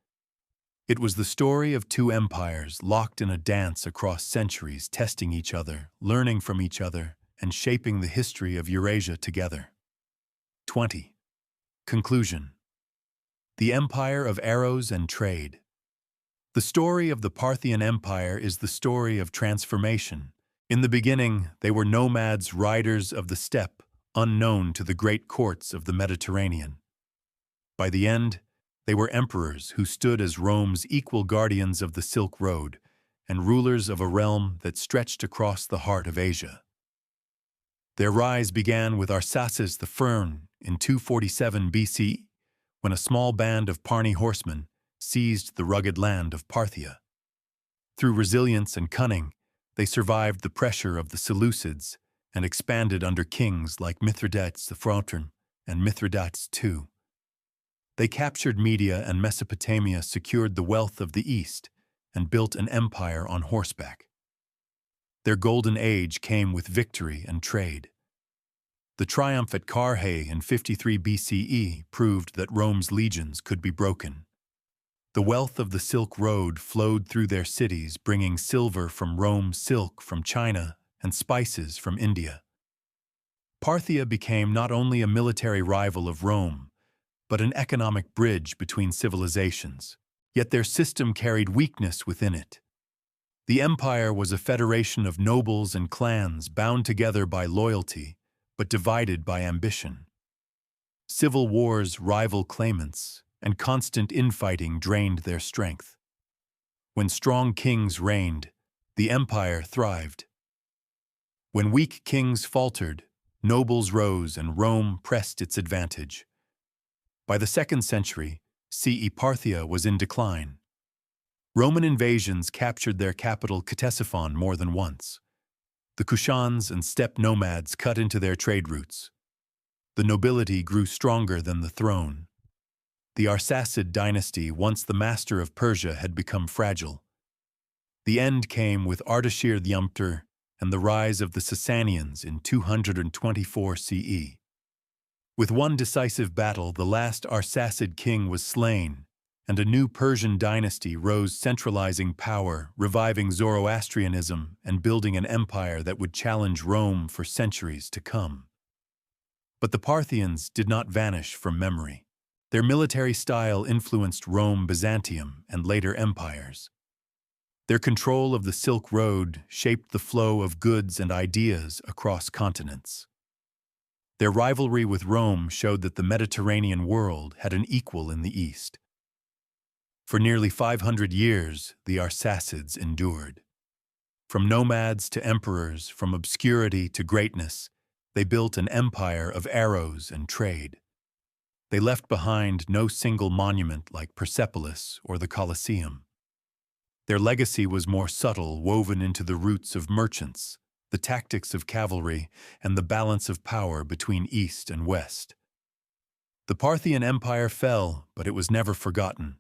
It was the story of 2 empires locked in a dance across centuries, testing each other, learning from each other, and shaping the history of Eurasia together. 20. Conclusion. The Empire of Arrows and Trade. The story of the Parthian Empire is the story of transformation. In the beginning, they were nomads, riders of the steppe, unknown to the great courts of the Mediterranean. By the end, they were emperors who stood as Rome's equal guardians of the Silk Road and rulers of a realm that stretched across the heart of Asia. Their rise began with Arsacid the Firm in 247 BC, when a small band of Parni horsemen seized the rugged land of Parthia. Through resilience and cunning, They survived the pressure of the Seleucids and expanded under kings like Mithridates the Frauturn and Mithridates II. They captured Media and Mesopotamia, secured the wealth of the East, and built an empire on horseback. Their golden age came with victory and trade. The triumph at Carrhae in 53 BCE proved that Rome's legions could be broken. The wealth of the Silk Road flowed through their cities, bringing silver from Rome, silk from China, and spices from India. Parthia became not only a military rival of Rome, but an economic bridge between civilizations. Yet their system carried weakness within it. The empire was a federation of nobles and clans bound together by loyalty, but divided by ambition. Civil wars, rival claimants, and constant infighting drained their strength. When strong kings reigned, the empire thrived. When weak kings faltered, nobles rose and Rome pressed its advantage. By the 2nd century, CE, Parthia was in decline. Roman invasions captured their capital Ctesiphon more than once. The Kushans and steppe nomads cut into their trade routes. The nobility grew stronger than the throne. The Arsacid dynasty, once the master of Persia, had become fragile. The end came with Ardashir Dhyumter and the rise of the Sasanians in 224 CE. With one decisive battle, the last Arsacid king was slain, and a new Persian dynasty rose, centralizing power, reviving Zoroastrianism, and building an empire that would challenge Rome for centuries to come. But the Parthians did not vanish from memory. Their military style influenced Rome, Byzantium, and later empires. Their control of the Silk Road shaped the flow of goods and ideas across continents. Their rivalry with Rome showed that the Mediterranean world had an equal in the East. For nearly 500 years, the Arsacids endured. From nomads to emperors, from obscurity to greatness, they built an empire of arrows and trade. They left behind no single monument like Persepolis or the Colosseum. Their legacy was more subtle, woven into the roots of merchants, the tactics of cavalry, and the balance of power between East and West. The Parthian Empire fell, but it was never forgotten.